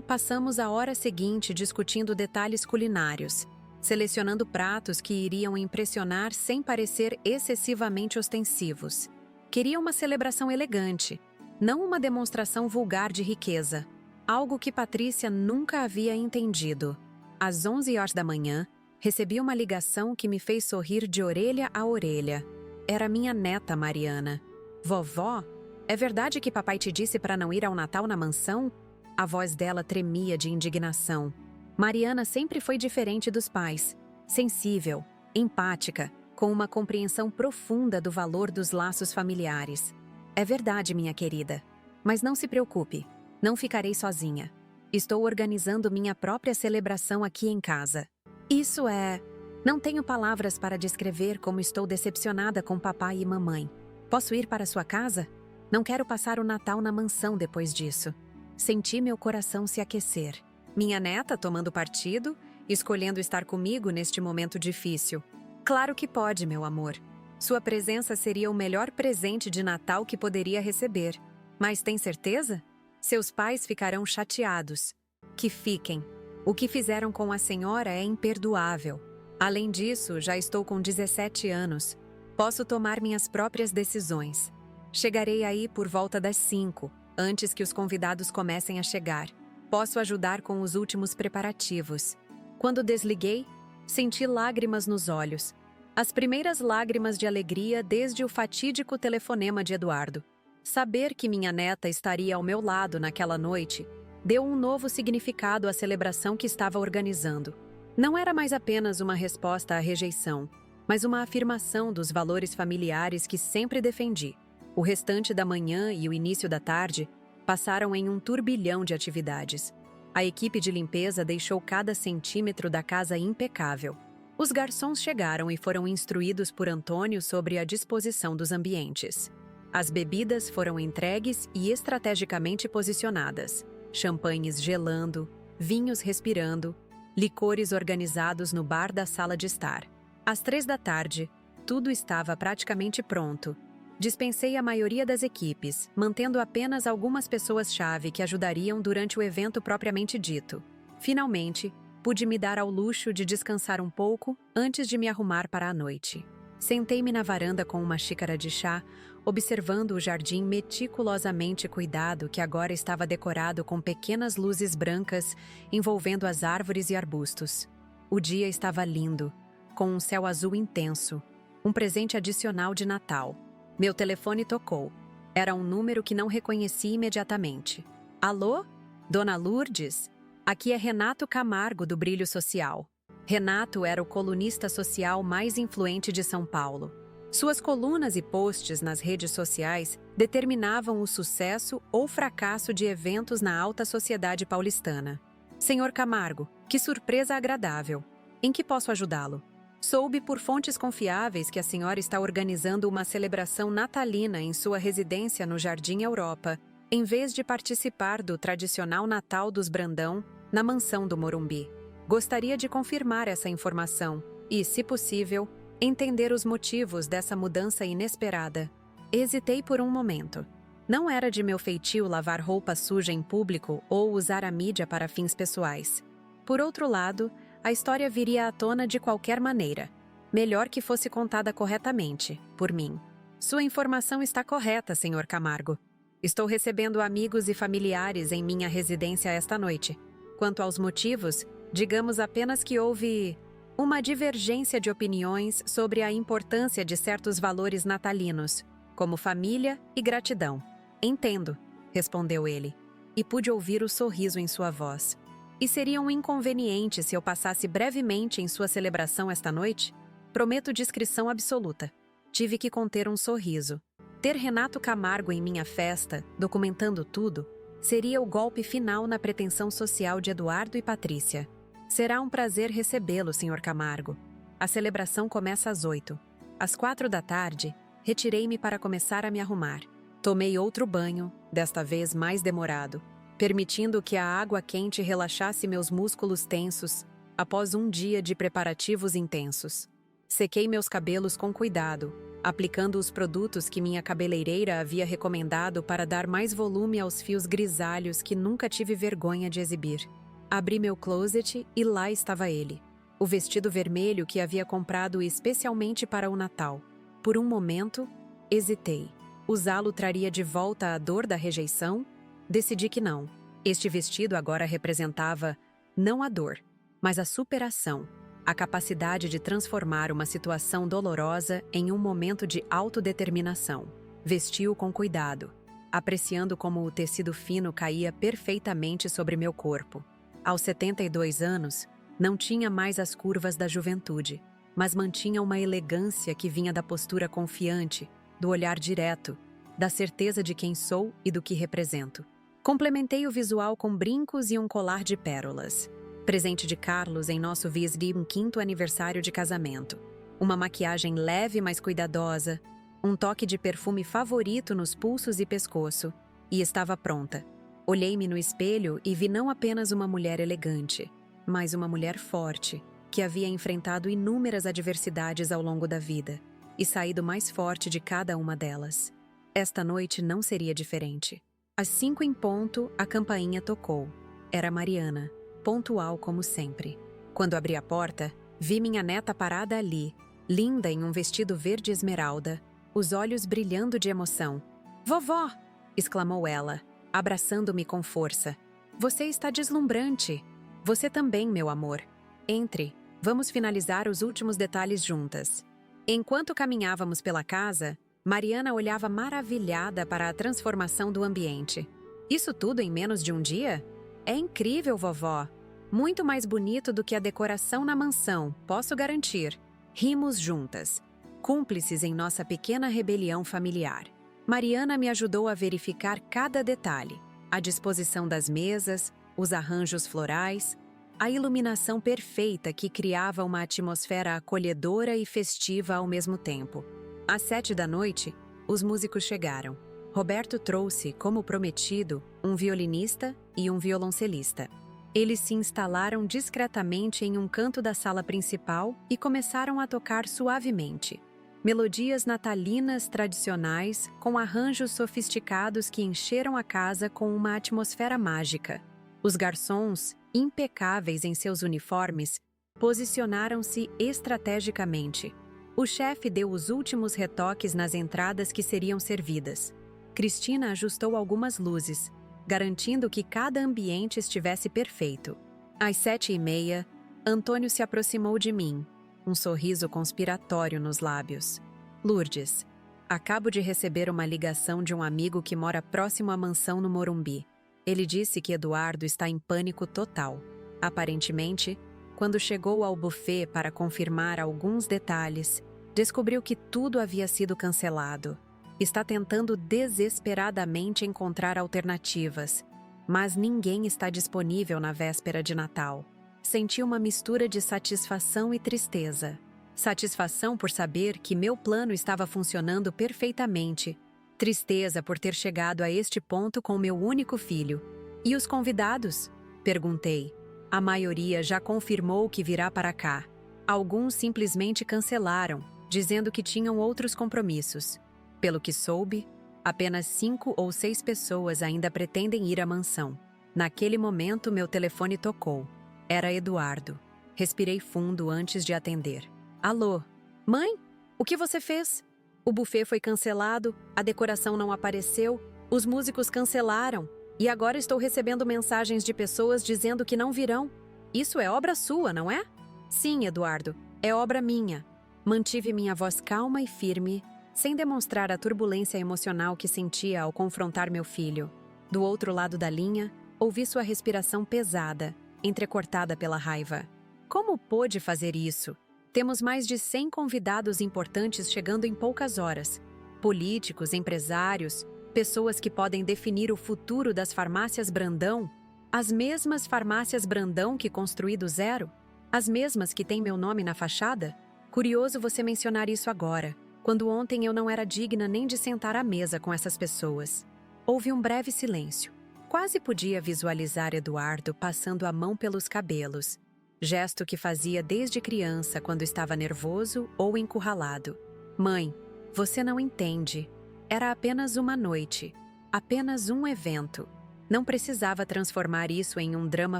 Passamos a hora seguinte discutindo detalhes culinários, selecionando pratos que iriam impressionar sem parecer excessivamente ostensivos. Queria uma celebração elegante, não uma demonstração vulgar de riqueza, algo que Patrícia nunca havia entendido. Às 11 horas da manhã, recebi uma ligação que me fez sorrir de orelha a orelha. Era minha neta Mariana. "Vovó, é verdade que papai te disse para não ir ao Natal na mansão?" A voz dela tremia de indignação. Mariana sempre foi diferente dos pais, sensível, empática, com uma compreensão profunda do valor dos laços familiares. "É verdade, minha querida. Mas não se preocupe, não ficarei sozinha. Estou organizando minha própria celebração aqui em casa. Isso é... Não tenho palavras para descrever como estou decepcionada com papai e mamãe. Posso ir para sua casa? Não quero passar o Natal na mansão depois disso." Senti meu coração se aquecer. Minha neta tomando partido, escolhendo estar comigo neste momento difícil. "Claro que pode, meu amor. Sua presença seria o melhor presente de Natal que poderia receber. Mas tem certeza? Seus pais ficarão chateados." "Que fiquem. O que fizeram com a senhora é imperdoável. Além disso, já estou com 17 anos. Posso tomar minhas próprias decisões. Chegarei aí por volta das 5, antes que os convidados comecem a chegar. Posso ajudar com os últimos preparativos." Quando desliguei, senti lágrimas nos olhos. As primeiras lágrimas de alegria desde o fatídico telefonema de Eduardo. Saber que minha neta estaria ao meu lado naquela noite deu um novo significado à celebração que estava organizando. Não era mais apenas uma resposta à rejeição, mas uma afirmação dos valores familiares que sempre defendi. O restante da manhã e o início da tarde passaram em um turbilhão de atividades. A equipe de limpeza deixou cada centímetro da casa impecável. Os garçons chegaram e foram instruídos por Antônio sobre a disposição dos ambientes. As bebidas foram entregues e estrategicamente posicionadas. Champanhes gelando, vinhos respirando, licores organizados no bar da sala de estar. Às 3 da tarde, tudo estava praticamente pronto. Dispensei a maioria das equipes, mantendo apenas algumas pessoas-chave que ajudariam durante o evento propriamente dito. Finalmente, pude me dar ao luxo de descansar um pouco antes de me arrumar para a noite. Sentei-me na varanda com uma xícara de chá, observando o jardim meticulosamente cuidado que agora estava decorado com pequenas luzes brancas envolvendo as árvores e arbustos. O dia estava lindo, com um céu azul intenso, um presente adicional de Natal. Meu telefone tocou. Era um número que não reconheci imediatamente. "Alô? Dona Lourdes? Aqui é Renato Camargo, do Brilho Social." Renato era o colunista social mais influente de São Paulo. Suas colunas e posts nas redes sociais determinavam o sucesso ou fracasso de eventos na alta sociedade paulistana. Senhor Camargo, que surpresa agradável! Em que posso ajudá-lo? Soube por fontes confiáveis que a senhora está organizando uma celebração natalina em sua residência no Jardim Europa, em vez de participar do tradicional Natal dos Brandão na mansão do Morumbi. Gostaria de confirmar essa informação e, se possível, entender os motivos dessa mudança inesperada. Hesitei por um momento. Não era de meu feitio lavar roupa suja em público ou usar a mídia para fins pessoais. Por outro lado, a história viria à tona de qualquer maneira. Melhor que fosse contada corretamente, por mim. Sua informação está correta, Sr. Camargo. Estou recebendo amigos e familiares em minha residência esta noite. Quanto aos motivos, digamos apenas que houve uma divergência de opiniões sobre a importância de certos valores natalinos, como família e gratidão. Entendo, respondeu ele, e pude ouvir o sorriso em sua voz. E seria um inconveniente se eu passasse brevemente em sua celebração esta noite? Prometo discrição absoluta. Tive que conter um sorriso. Ter Renato Camargo em minha festa, documentando tudo, seria o golpe final na pretensão social de Eduardo e Patrícia. Será um prazer recebê-lo, Sr. Camargo. A celebração começa às 8. Às 4 da tarde, retirei-me para começar a me arrumar. Tomei outro banho, desta vez mais demorado, permitindo que a água quente relaxasse meus músculos tensos após um dia de preparativos intensos. Sequei meus cabelos com cuidado, aplicando os produtos que minha cabeleireira havia recomendado para dar mais volume aos fios grisalhos que nunca tive vergonha de exibir. Abri meu closet e lá estava ele, o vestido vermelho que havia comprado especialmente para o Natal. Por um momento, hesitei. Usá-lo traria de volta a dor da rejeição? Decidi que não. Este vestido agora representava não a dor, mas a superação, a capacidade de transformar uma situação dolorosa em um momento de autodeterminação. Vesti-o com cuidado, apreciando como o tecido fino caía perfeitamente sobre meu corpo. Aos 72 anos, não tinha mais as curvas da juventude, mas mantinha uma elegância que vinha da postura confiante, do olhar direto, da certeza de quem sou e do que represento. Complementei o visual com brincos e um colar de pérolas, presente de Carlos em nosso 25º aniversário de casamento. Uma maquiagem leve, mas cuidadosa, um toque de perfume favorito nos pulsos e pescoço, e estava pronta. Olhei-me no espelho e vi não apenas uma mulher elegante, mas uma mulher forte, que havia enfrentado inúmeras adversidades ao longo da vida, e saído mais forte de cada uma delas. Esta noite não seria diferente. Às 5 em ponto, a campainha tocou. Era Mariana, pontual como sempre. Quando abri a porta, vi minha neta parada ali, linda em um vestido verde esmeralda, os olhos brilhando de emoção. "Vovó!" exclamou ela, abraçando-me com força. "Você está deslumbrante. Você também, meu amor. Entre, vamos finalizar os últimos detalhes juntas." Enquanto caminhávamos pela casa, Mariana olhava maravilhada para a transformação do ambiente. "Isso tudo em menos de um dia? É incrível, vovó. Muito mais bonito do que a decoração na mansão, posso garantir." Rimos juntas, cúmplices em nossa pequena rebelião familiar. Mariana me ajudou a verificar cada detalhe: a disposição das mesas, os arranjos florais, a iluminação perfeita que criava uma atmosfera acolhedora e festiva ao mesmo tempo. Às 7 da noite, os músicos chegaram. Roberto trouxe, como prometido, um violinista e um violoncelista. Eles se instalaram discretamente em um canto da sala principal e começaram a tocar suavemente. Melodias natalinas tradicionais com arranjos sofisticados que encheram a casa com uma atmosfera mágica. Os garçons, impecáveis em seus uniformes, posicionaram-se estrategicamente. O chefe deu os últimos retoques nas entradas que seriam servidas. Cristina ajustou algumas luzes, garantindo que cada ambiente estivesse perfeito. Às 7h30, Antônio se aproximou de mim, um sorriso conspiratório nos lábios. "Lourdes, acabo de receber uma ligação de um amigo que mora próximo à mansão no Morumbi. Ele disse que Eduardo está em pânico total. Aparentemente, quando chegou ao buffet para confirmar alguns detalhes, Descobriu que tudo havia sido cancelado. Está tentando desesperadamente encontrar alternativas, mas ninguém está disponível na véspera de Natal. Senti uma mistura de satisfação e tristeza. Satisfação por saber que meu plano estava funcionando perfeitamente. Tristeza por ter chegado a este ponto com meu único filho. E os convidados? Perguntei. A maioria já confirmou que virá para cá. Alguns simplesmente cancelaram, dizendo que tinham outros compromissos. Pelo que soube, apenas 5 ou 6 pessoas ainda pretendem ir à mansão. Naquele momento, meu telefone tocou. Era Eduardo. Respirei fundo antes de atender. Alô? Mãe? O que você fez? O buffet foi cancelado, a decoração não apareceu, os músicos cancelaram e agora estou recebendo mensagens de pessoas dizendo que não virão. Isso é obra sua, não é? Sim, Eduardo, é obra minha. Mantive minha voz calma e firme, sem demonstrar a turbulência emocional que sentia ao confrontar meu filho. Do outro lado da linha, ouvi sua respiração pesada, entrecortada pela raiva. Como pôde fazer isso? Temos mais de 100 convidados importantes chegando em poucas horas. Políticos, empresários, pessoas que podem definir o futuro das farmácias Brandão. As mesmas farmácias Brandão que construí do zero? As mesmas que têm meu nome na fachada? Curioso você mencionar isso agora, quando ontem eu não era digna nem de sentar à mesa com essas pessoas. Houve um breve silêncio. Quase podia visualizar Eduardo passando a mão pelos cabelos. Gesto que fazia desde criança quando estava nervoso ou encurralado. Mãe, você não entende. Era apenas uma noite. Apenas um evento. Não precisava transformar isso em um drama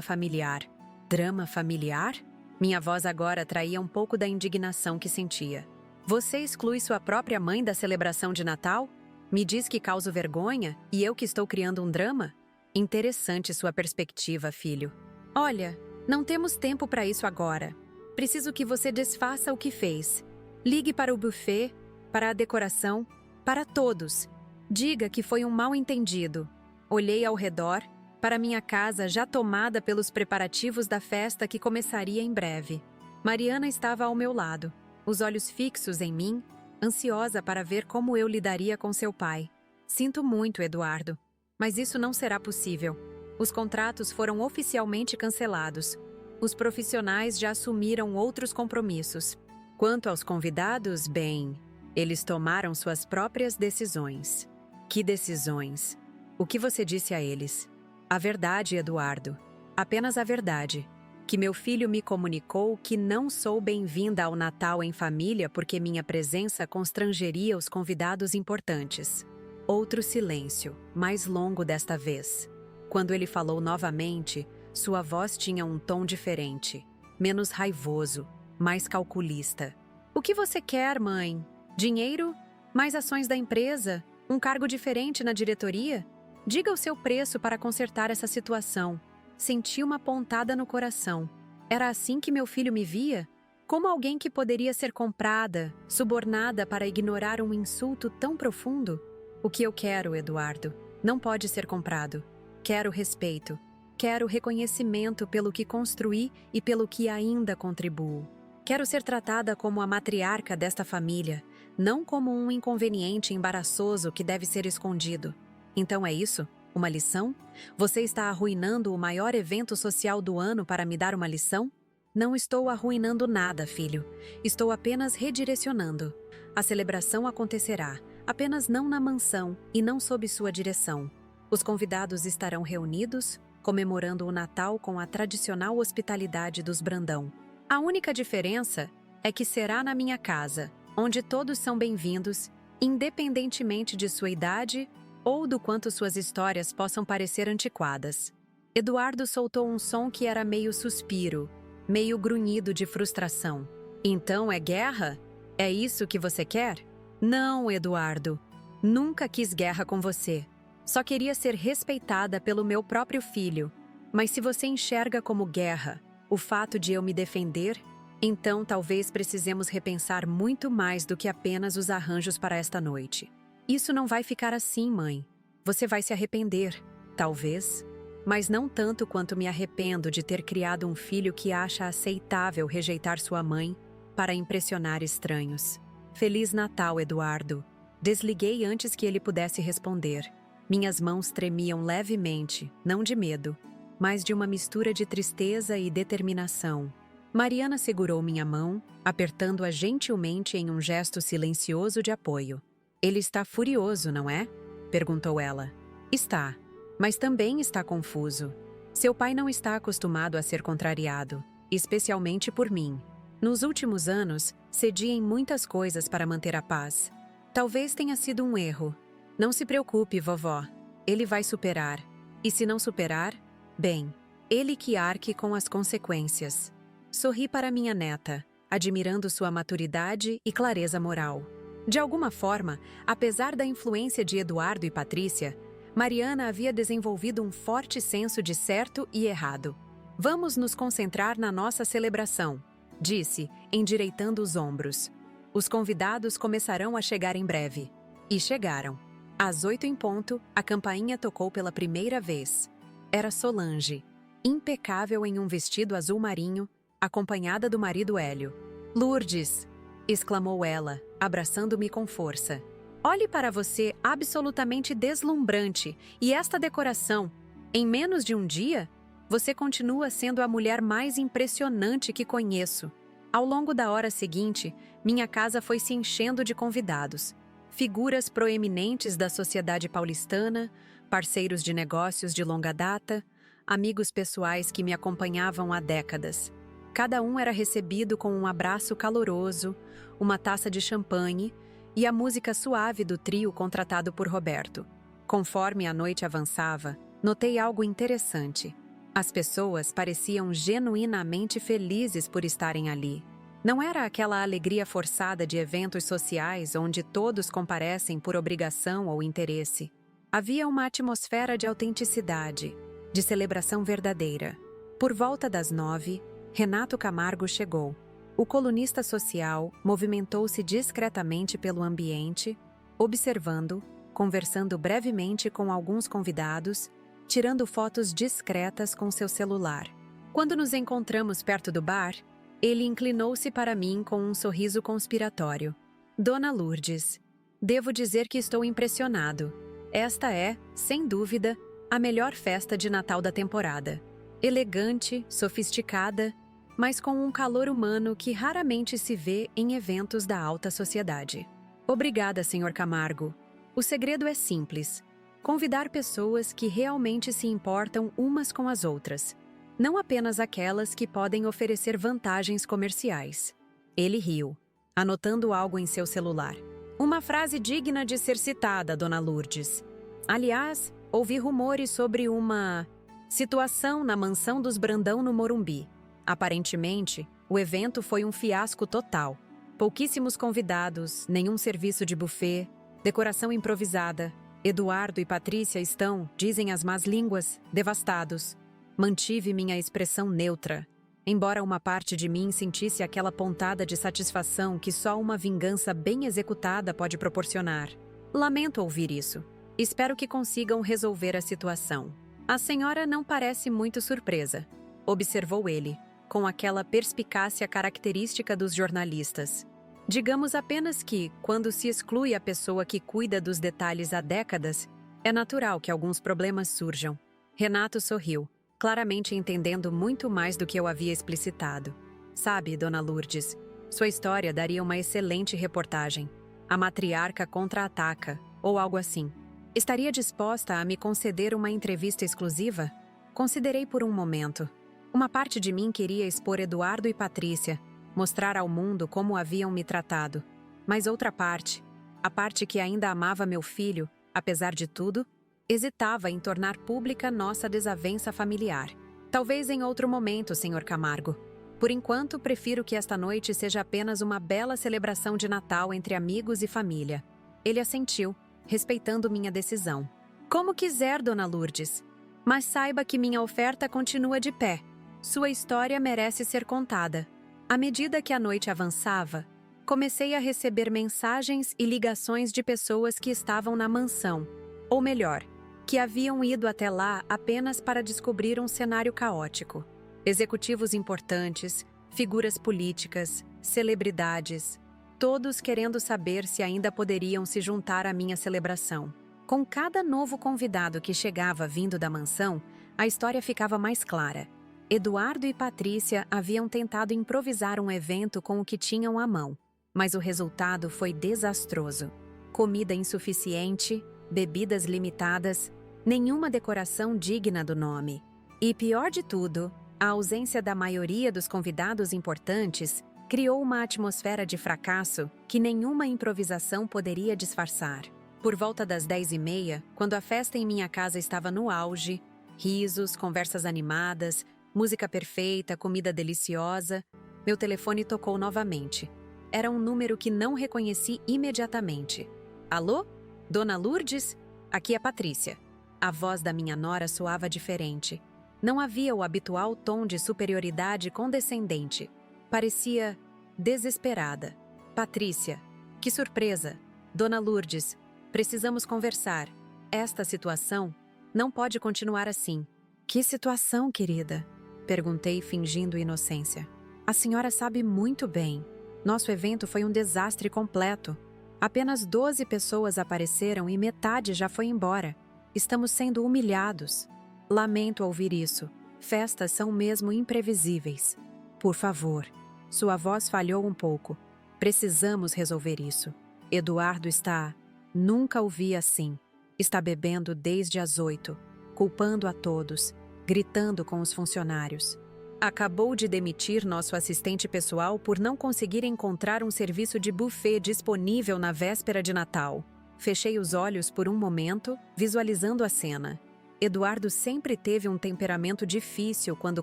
familiar. Drama familiar? Minha voz agora traía um pouco da indignação que sentia. Você exclui sua própria mãe da celebração de Natal? Me diz que causo vergonha e eu que estou criando um drama? Interessante sua perspectiva, filho. Olha, não temos tempo para isso agora. Preciso que você desfaça o que fez. Ligue para o buffet, para a decoração, para todos. Diga que foi um mal-entendido. Olhei ao redor, para minha casa já tomada pelos preparativos da festa que começaria em breve. Mariana estava ao meu lado, os olhos fixos em mim, ansiosa para ver como eu lidaria com seu pai. Sinto muito, Eduardo, mas isso não será possível. Os contratos foram oficialmente cancelados. Os profissionais já assumiram outros compromissos. Quanto aos convidados, bem, eles tomaram suas próprias decisões. Que decisões? O que você disse a eles? A verdade, Eduardo. Apenas a verdade. Que meu filho me comunicou que não sou bem-vinda ao Natal em família porque minha presença constrangeria os convidados importantes. Outro silêncio, mais longo desta vez. Quando ele falou novamente, sua voz tinha um tom diferente, menos raivoso, mais calculista. O que você quer, mãe? Dinheiro? Mais ações da empresa? Um cargo diferente na diretoria? Diga o seu preço para consertar essa situação. Senti uma pontada no coração. Era assim que meu filho me via? Como alguém que poderia ser comprada, subornada para ignorar um insulto tão profundo? O que eu quero, Eduardo, não pode ser comprado. Quero respeito. Quero reconhecimento pelo que construí e pelo que ainda contribuo. Quero ser tratada como a matriarca desta família, não como um inconveniente embaraçoso que deve ser escondido. Então é isso? Uma lição? Você está arruinando o maior evento social do ano para me dar uma lição? Não estou arruinando nada, filho. Estou apenas redirecionando. A celebração acontecerá, apenas não na mansão e não sob sua direção. Os convidados estarão reunidos, comemorando o Natal com a tradicional hospitalidade dos Brandão. A única diferença é que será na minha casa, onde todos são bem-vindos, independentemente de sua idade ou do quanto suas histórias possam parecer antiquadas. Eduardo soltou um som que era meio suspiro, meio grunhido de frustração. Então é guerra? É isso que você quer? Não, Eduardo. Nunca quis guerra com você. Só queria ser respeitada pelo meu próprio filho. Mas se você enxerga como guerra o fato de eu me defender, então talvez precisemos repensar muito mais do que apenas os arranjos para esta noite. Isso não vai ficar assim, mãe. Você vai se arrepender, talvez, mas não tanto quanto me arrependo de ter criado um filho que acha aceitável rejeitar sua mãe para impressionar estranhos. Feliz Natal, Eduardo. Desliguei antes que ele pudesse responder. Minhas mãos tremiam levemente, não de medo, mas de uma mistura de tristeza e determinação. Mariana segurou minha mão, apertando-a gentilmente em um gesto silencioso de apoio. Ele está furioso, não é? Perguntou ela. Está, mas também está confuso. Seu pai não está acostumado a ser contrariado, especialmente por mim. Nos últimos anos, cedi em muitas coisas para manter a paz. Talvez tenha sido um erro. Não se preocupe, vovó. Ele vai superar. E se não superar, bem, ele que arque com as consequências. Sorri para minha neta, admirando sua maturidade e clareza moral. De alguma forma, apesar da influência de Eduardo e Patrícia, Mariana havia desenvolvido um forte senso de certo e errado. Vamos nos concentrar na nossa celebração, disse, endireitando os ombros. Os convidados começarão a chegar em breve. E chegaram. Às 8 em ponto, a campainha tocou pela primeira vez. Era Solange, impecável em um vestido azul marinho, acompanhada do marido Hélio. Lourdes! Exclamou ela, abraçando-me com força. Olhe para você, absolutamente deslumbrante. E esta decoração, em menos de um dia, você continua sendo a mulher mais impressionante que conheço. Ao longo da hora seguinte, minha casa foi se enchendo de convidados. Figuras proeminentes da sociedade paulistana, parceiros de negócios de longa data, amigos pessoais que me acompanhavam há décadas. Cada um era recebido com um abraço caloroso, uma taça de champanhe e a música suave do trio contratado por Roberto. Conforme a noite avançava, notei algo interessante. As pessoas pareciam genuinamente felizes por estarem ali. Não era aquela alegria forçada de eventos sociais onde todos comparecem por obrigação ou interesse. Havia uma atmosfera de autenticidade, de celebração verdadeira. Por volta das 9, Renato Camargo chegou. O colunista social movimentou-se discretamente pelo ambiente, observando, conversando brevemente com alguns convidados, tirando fotos discretas com seu celular. Quando nos encontramos perto do bar, ele inclinou-se para mim com um sorriso conspiratório. Dona Lourdes, devo dizer que estou impressionado. Esta é, sem dúvida, a melhor festa de Natal da temporada. Elegante, sofisticada, mas com um calor humano que raramente se vê em eventos da alta sociedade. Obrigada, Sr. Camargo. O segredo é simples. Convidar pessoas que realmente se importam umas com as outras, não apenas aquelas que podem oferecer vantagens comerciais. Ele riu, anotando algo em seu celular. Uma frase digna de ser citada, Dona Lourdes. Aliás, ouvi rumores sobre uma situação na mansão dos Brandão no Morumbi. Aparentemente, o evento foi um fiasco total. Pouquíssimos convidados, nenhum serviço de buffet, decoração improvisada. Eduardo e Patrícia estão, dizem as más línguas, devastados. Mantive minha expressão neutra, embora uma parte de mim sentisse aquela pontada de satisfação que só uma vingança bem executada pode proporcionar. Lamento ouvir isso. Espero que consigam resolver a situação. A senhora não parece muito surpresa, observou ele, com aquela perspicácia característica dos jornalistas. Digamos apenas que, quando se exclui a pessoa que cuida dos detalhes há décadas, é natural que alguns problemas surjam. Renato sorriu, claramente entendendo muito mais do que eu havia explicitado. Sabe, Dona Lourdes, sua história daria uma excelente reportagem. A matriarca contra-ataca, ou algo assim. Estaria disposta a me conceder uma entrevista exclusiva? Considerei por um momento. Uma parte de mim queria expor Eduardo e Patrícia, mostrar ao mundo como haviam me tratado. Mas outra parte, a parte que ainda amava meu filho, apesar de tudo, hesitava em tornar pública nossa desavença familiar. Talvez em outro momento, Sr. Camargo. Por enquanto, prefiro que esta noite seja apenas uma bela celebração de Natal entre amigos e família. Ele assentiu, respeitando minha decisão. Como quiser, Dona Lourdes. Mas saiba que minha oferta continua de pé. Sua história merece ser contada. À medida que a noite avançava, comecei a receber mensagens e ligações de pessoas que estavam na mansão, ou melhor, que haviam ido até lá apenas para descobrir um cenário caótico. Executivos importantes, figuras políticas, celebridades. todos querendo saber se ainda poderiam se juntar à minha celebração. Com cada novo convidado que chegava vindo da mansão, a história ficava mais clara. Eduardo e Patrícia haviam tentado improvisar um evento com o que tinham à mão, mas o resultado foi desastroso. Comida insuficiente, bebidas limitadas, nenhuma decoração digna do nome. E pior de tudo, a ausência da maioria dos convidados importantes criou uma atmosfera de fracasso que nenhuma improvisação poderia disfarçar. Por volta das 10h30, quando a festa em minha casa estava no auge, risos, conversas animadas, música perfeita, comida deliciosa, meu telefone tocou novamente. Era um número que não reconheci imediatamente. Alô? Dona Lourdes? Aqui é Patrícia. A voz da minha nora soava diferente. Não havia o habitual tom de superioridade condescendente. Parecia desesperada. Patrícia, que surpresa! Dona Lourdes, precisamos conversar. Esta situação não pode continuar assim. Que situação, querida? Perguntei, fingindo inocência. A senhora sabe muito bem. Nosso evento foi um desastre completo. Apenas 12 pessoas apareceram e metade já foi embora. Estamos sendo humilhados. Lamento ouvir isso. Festas são mesmo imprevisíveis. Por favor. Sua voz falhou um pouco. Precisamos resolver isso. Eduardo está... Nunca o vi assim. Está bebendo desde as 8, culpando a todos, gritando com os funcionários. Acabou de demitir nosso assistente pessoal por não conseguir encontrar um serviço de buffet disponível na véspera de Natal. Fechei os olhos por um momento, visualizando a cena. Eduardo sempre teve um temperamento difícil quando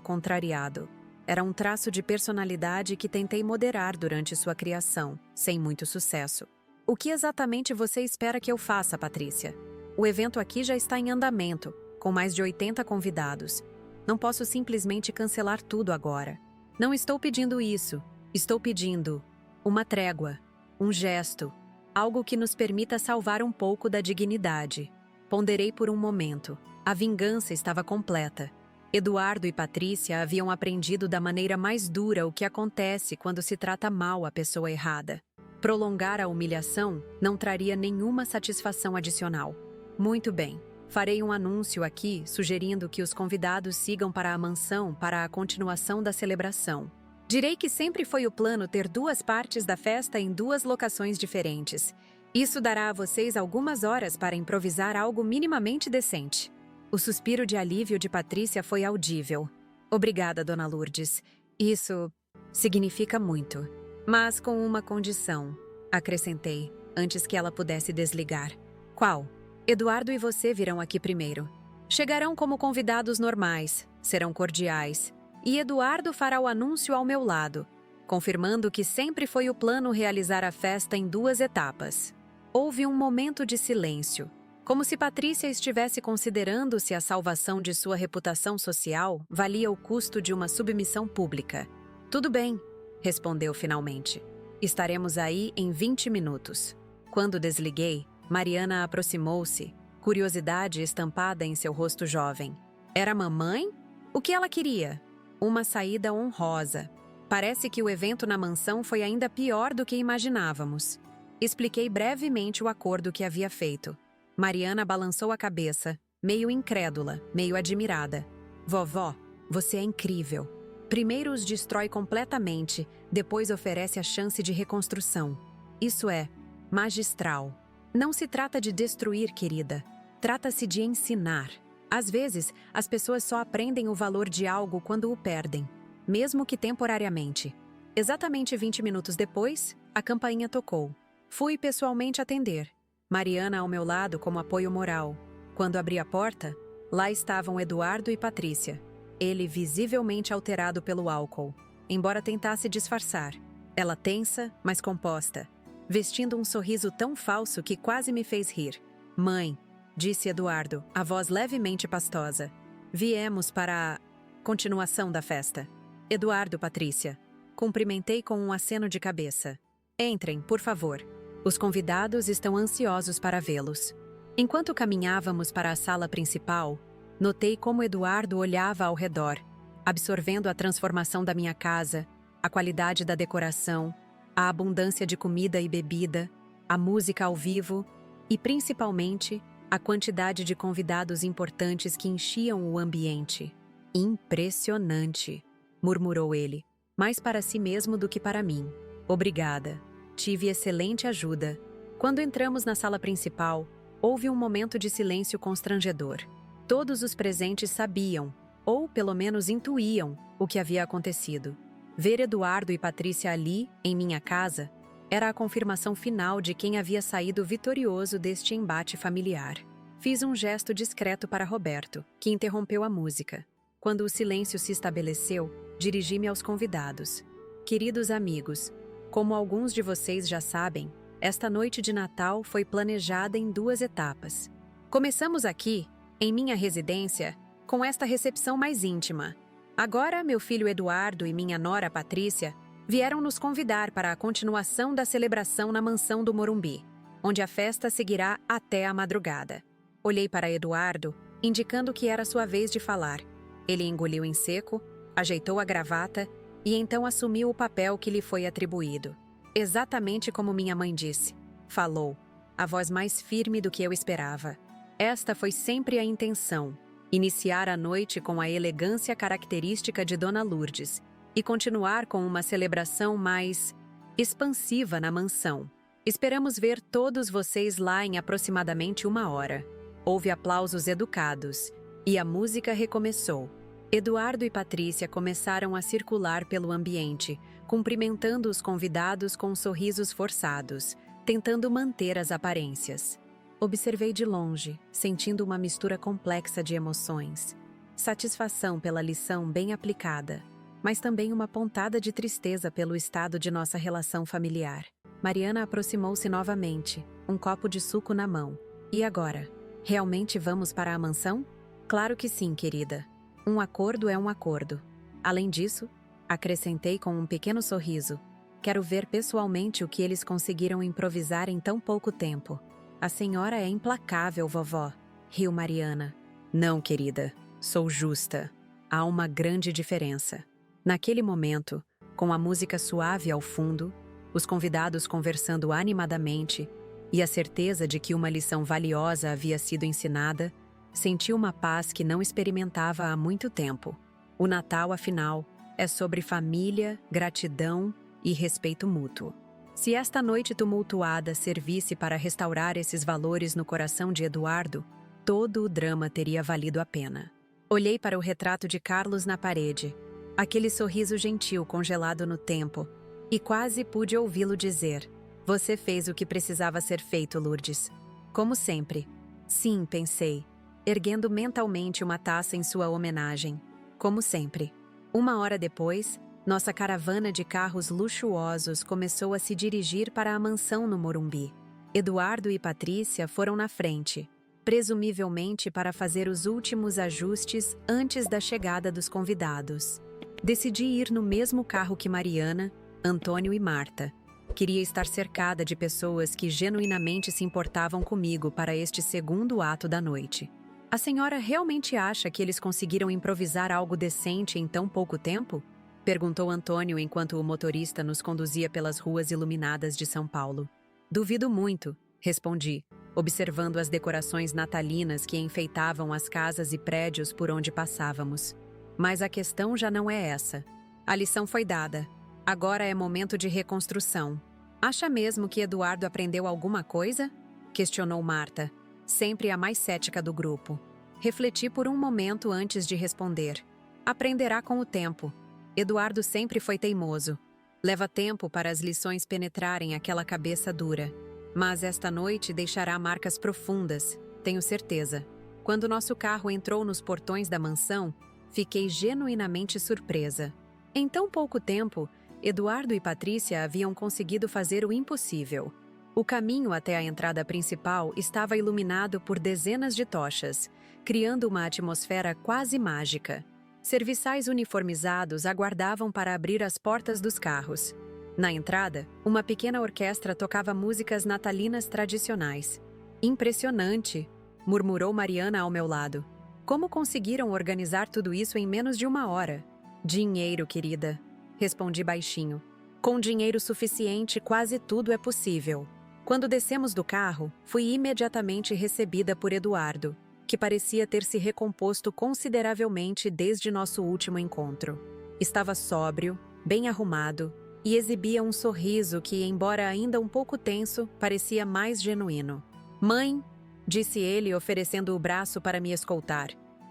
contrariado. Era um traço de personalidade que tentei moderar durante sua criação, sem muito sucesso. O que exatamente você espera que eu faça, Patrícia? O evento aqui já está em andamento, com mais de 80 convidados. Não posso simplesmente cancelar tudo agora. Não estou pedindo isso. Estou pedindo uma trégua, um gesto, algo que nos permita salvar um pouco da dignidade. Ponderei por um momento. A vingança estava completa. Eduardo e Patrícia haviam aprendido da maneira mais dura o que acontece quando se trata mal a pessoa errada. Prolongar a humilhação não traria nenhuma satisfação adicional. Muito bem, farei um anúncio aqui sugerindo que os convidados sigam para a mansão para a continuação da celebração. Direi que sempre foi o plano ter 2 partes da festa em 2 locações diferentes. Isso dará a vocês algumas horas para improvisar algo minimamente decente. O suspiro de alívio de Patrícia foi audível. Obrigada, Dona Lourdes. Isso significa muito. Mas com uma condição, acrescentei, antes que ela pudesse desligar. Qual? Eduardo e você virão aqui primeiro. Chegarão como convidados normais, serão cordiais, e Eduardo fará o anúncio ao meu lado, confirmando que sempre foi o plano realizar a festa em 2 etapas. Houve um momento de silêncio, como se Patrícia estivesse considerando se a salvação de sua reputação social valia o custo de uma submissão pública. Tudo bem, respondeu finalmente. Estaremos aí em 20 minutos. Quando desliguei, Mariana aproximou-se, curiosidade estampada em seu rosto jovem. Era mamãe? O que ela queria? Uma saída honrosa. Parece que o evento na mansão foi ainda pior do que imaginávamos. Expliquei brevemente o acordo que havia feito. Mariana balançou a cabeça, meio incrédula, meio admirada. Vovó, você é incrível. Primeiro os destrói completamente, depois oferece a chance de reconstrução. Isso é magistral. Não se trata de destruir, querida. Trata-se de ensinar. Às vezes, as pessoas só aprendem o valor de algo quando o perdem, mesmo que temporariamente. Exatamente 20 minutos depois, a campainha tocou. Fui pessoalmente atender. Mariana ao meu lado como apoio moral. Quando abri a porta, lá estavam Eduardo e Patrícia. Ele visivelmente alterado pelo álcool, embora tentasse disfarçar. Ela tensa, mas composta, vestindo um sorriso tão falso que quase me fez rir. Mãe, disse Eduardo, a voz levemente pastosa. Viemos para a continuação da festa. Eduardo, Patrícia. Cumprimentei com um aceno de cabeça. Entrem, por favor. Os convidados estão ansiosos para vê-los. Enquanto caminhávamos para a sala principal, notei como Eduardo olhava ao redor, absorvendo a transformação da minha casa, a qualidade da decoração, A abundância de comida e bebida, a música ao vivo e, principalmente, a quantidade de convidados importantes que enchiam o ambiente. Impressionante, murmurou ele, mais para si mesmo do que para mim. Obrigada. Tive excelente ajuda. Quando entramos na sala principal, houve um momento de silêncio constrangedor. Todos os presentes sabiam, ou pelo menos intuíam, o que havia acontecido. Ver Eduardo e Patrícia ali, em minha casa, era a confirmação final de quem havia saído vitorioso deste embate familiar. Fiz um gesto discreto para Roberto, que interrompeu a música. Quando o silêncio se estabeleceu, dirigi-me aos convidados. Queridos amigos, como alguns de vocês já sabem, esta noite de Natal foi planejada em 2 etapas. Começamos aqui, em minha residência, com esta recepção mais íntima. Agora, meu filho Eduardo e minha nora Patrícia vieram nos convidar para a continuação da celebração na mansão do Morumbi, onde a festa seguirá até a madrugada. Olhei para Eduardo, indicando que era sua vez de falar. Ele engoliu em seco, ajeitou a gravata e então assumiu o papel que lhe foi atribuído. Exatamente como minha mãe disse. Falou, a voz mais firme do que eu esperava. Esta foi sempre a intenção. Iniciar a noite com a elegância característica de Dona Lourdes e continuar com uma celebração mais expansiva na mansão. Esperamos ver todos vocês lá em aproximadamente 1 hora. Houve aplausos educados e a música recomeçou. Eduardo e Patrícia começaram a circular pelo ambiente, cumprimentando os convidados com sorrisos forçados, tentando manter as aparências. Observei de longe, sentindo uma mistura complexa de emoções. Satisfação pela lição bem aplicada, mas também uma pontada de tristeza pelo estado de nossa relação familiar. Mariana aproximou-se novamente, um copo de suco na mão. E agora? Realmente vamos para a mansão? Claro que sim, querida. Um acordo é um acordo. Além disso, acrescentei com um pequeno sorriso, quero ver pessoalmente o que eles conseguiram improvisar em tão pouco tempo. A senhora é implacável, vovó, riu Mariana. Não, querida, sou justa. Há uma grande diferença. Naquele momento, com a música suave ao fundo, os convidados conversando animadamente e a certeza de que uma lição valiosa havia sido ensinada, senti uma paz que não experimentava há muito tempo. O Natal, afinal, é sobre família, gratidão e respeito mútuo. Se esta noite tumultuada servisse para restaurar esses valores no coração de Eduardo, todo o drama teria valido a pena. Olhei para o retrato de Carlos na parede, aquele sorriso gentil congelado no tempo, e quase pude ouvi-lo dizer: "Você fez o que precisava ser feito, Lourdes." Como sempre. Sim, pensei, erguendo mentalmente uma taça em sua homenagem. Como sempre. 1 hora depois, nossa caravana de carros luxuosos começou a se dirigir para a mansão no Morumbi. Eduardo e Patrícia foram na frente, presumivelmente para fazer os últimos ajustes antes da chegada dos convidados. Decidi ir no mesmo carro que Mariana, Antônio e Marta. Queria estar cercada de pessoas que genuinamente se importavam comigo para este segundo ato da noite. A senhora realmente acha que eles conseguiram improvisar algo decente em tão pouco tempo? Perguntou Antônio enquanto o motorista nos conduzia pelas ruas iluminadas de São Paulo. Duvido muito, respondi, observando as decorações natalinas que enfeitavam as casas e prédios por onde passávamos. Mas a questão já não é essa. A lição foi dada. Agora é momento de reconstrução. Acha mesmo que Eduardo aprendeu alguma coisa? Questionou Marta, sempre a mais cética do grupo. Refleti por um momento antes de responder. Aprenderá com o tempo. Eduardo sempre foi teimoso. Leva tempo para as lições penetrarem aquela cabeça dura. Mas esta noite deixará marcas profundas, tenho certeza. Quando nosso carro entrou nos portões da mansão, fiquei genuinamente surpresa. Em tão pouco tempo, Eduardo e Patrícia haviam conseguido fazer o impossível. O caminho até a entrada principal estava iluminado por dezenas de tochas, criando uma atmosfera quase mágica. Serviçais uniformizados aguardavam para abrir as portas dos carros. Na entrada, uma pequena orquestra tocava músicas natalinas tradicionais. Impressionante, murmurou Mariana ao meu lado. Como conseguiram organizar tudo isso em menos de 1 hora? Dinheiro, querida, respondi baixinho. Com dinheiro suficiente, quase tudo é possível. Quando descemos do carro, fui imediatamente recebida por Eduardo, que parecia ter se recomposto consideravelmente desde nosso último encontro. Estava sóbrio, bem arrumado e exibia um sorriso que, embora ainda um pouco tenso, parecia mais genuíno. "Mãe", disse ele, oferecendo o braço para me escoltar.